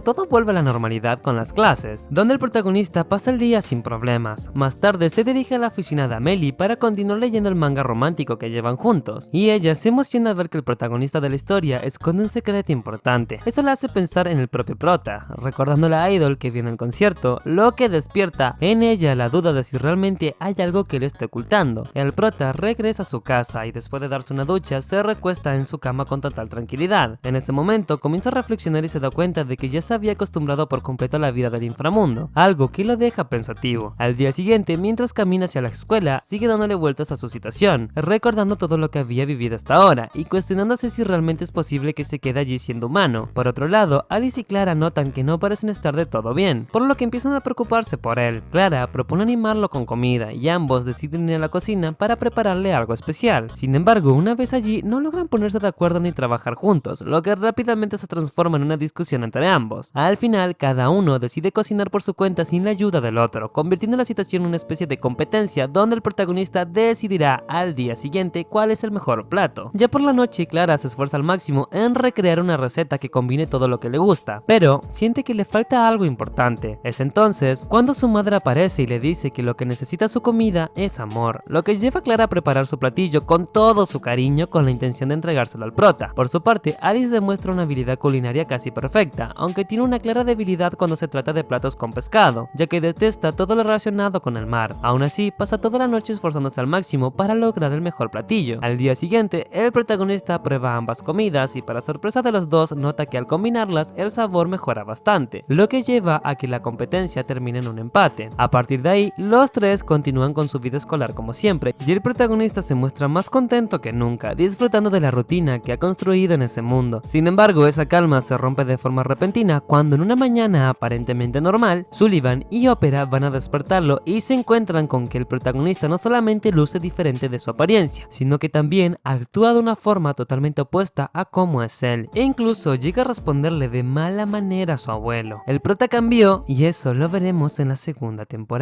todo vuelve a la normalidad con las clases, donde el protagonista pasa el día sin problemas. Más tarde se dirige a la oficina de Amelie para continuar leyendo el manga romántico que llevan juntos, y ella se emociona al ver que el protagonista de la historia esconde un secreto importante. Eso la hace pensar en el propio prota, recordando la idol que vio en el concierto, lo que despierta en ella la duda de si realmente hay algo que le esté ocultando. El prota regresa a su casa y después de darse una ducha se recuesta en su cama con total tranquilidad. En ese momento comienza a reflexionar y se da cuenta de que ya se había acostumbrado por completo a la vida del inframundo, algo que lo deja pensativo. Al día siguiente, mientras camina hacia la escuela, sigue dándole vueltas a su situación, recordando todo lo que había vivido hasta ahora y cuestionándose si realmente es posible que se quede allí siendo humano. Por otro lado, Alice y Clara notan que no parecen estar de todo bien, por lo que empiezan a preocuparse por él. Clara propone animarlo con comida y ambos deciden ir a la cocina para prepararle algo especial. Sin embargo, una vez allí no logran ponerse de acuerdo ni trabajar juntos, lo que rápidamente se transforma en una discusión entre ambos. Al final, cada uno decide cocinar por su cuenta sin la ayuda del otro, convirtiendo la situación en una especie de competencia donde el protagonista decidirá al día siguiente cuál es el mejor plato. Ya por la noche, Clara se esfuerza al máximo en recrear una receta que combine todo lo que le gusta, pero siente que le falta algo importante. Es entonces cuando su madre aparece y le dice que lo que necesita su comida es amor, lo que lleva a Clara a preparar su platillo con todo su cariño con la intención de entregárselo al prota. Por su parte, Alice demuestra una habilidad culinaria casi perfecta, aunque tiene una clara debilidad cuando se trata de platos con pescado, ya que detesta todo lo relacionado con el mar. Aún así, pasa toda la noche esforzándose al máximo para lograr el mejor platillo. Al día siguiente, el protagonista prueba ambas comidas y para sorpresa de los dos nota que al combinarlas el sabor mejora bastante, lo que lleva a que la competencia termine en un empate. A partir de ahí, los tres continúan con su vida escolar como siempre, y el protagonista se muestra más contento que nunca, disfrutando de la rutina que ha construido en ese mundo. Sin embargo, esa calma se rompe de forma repentina cuando en una mañana aparentemente normal, Sullivan y Opera van a despertarlo y se encuentran con que el protagonista no solamente luce diferente de su apariencia, sino que también actúa de una forma totalmente opuesta a cómo es él, e incluso llega a responderle de mala manera a su abuelo. El prota cambió y eso lo veremos en la segunda temporada.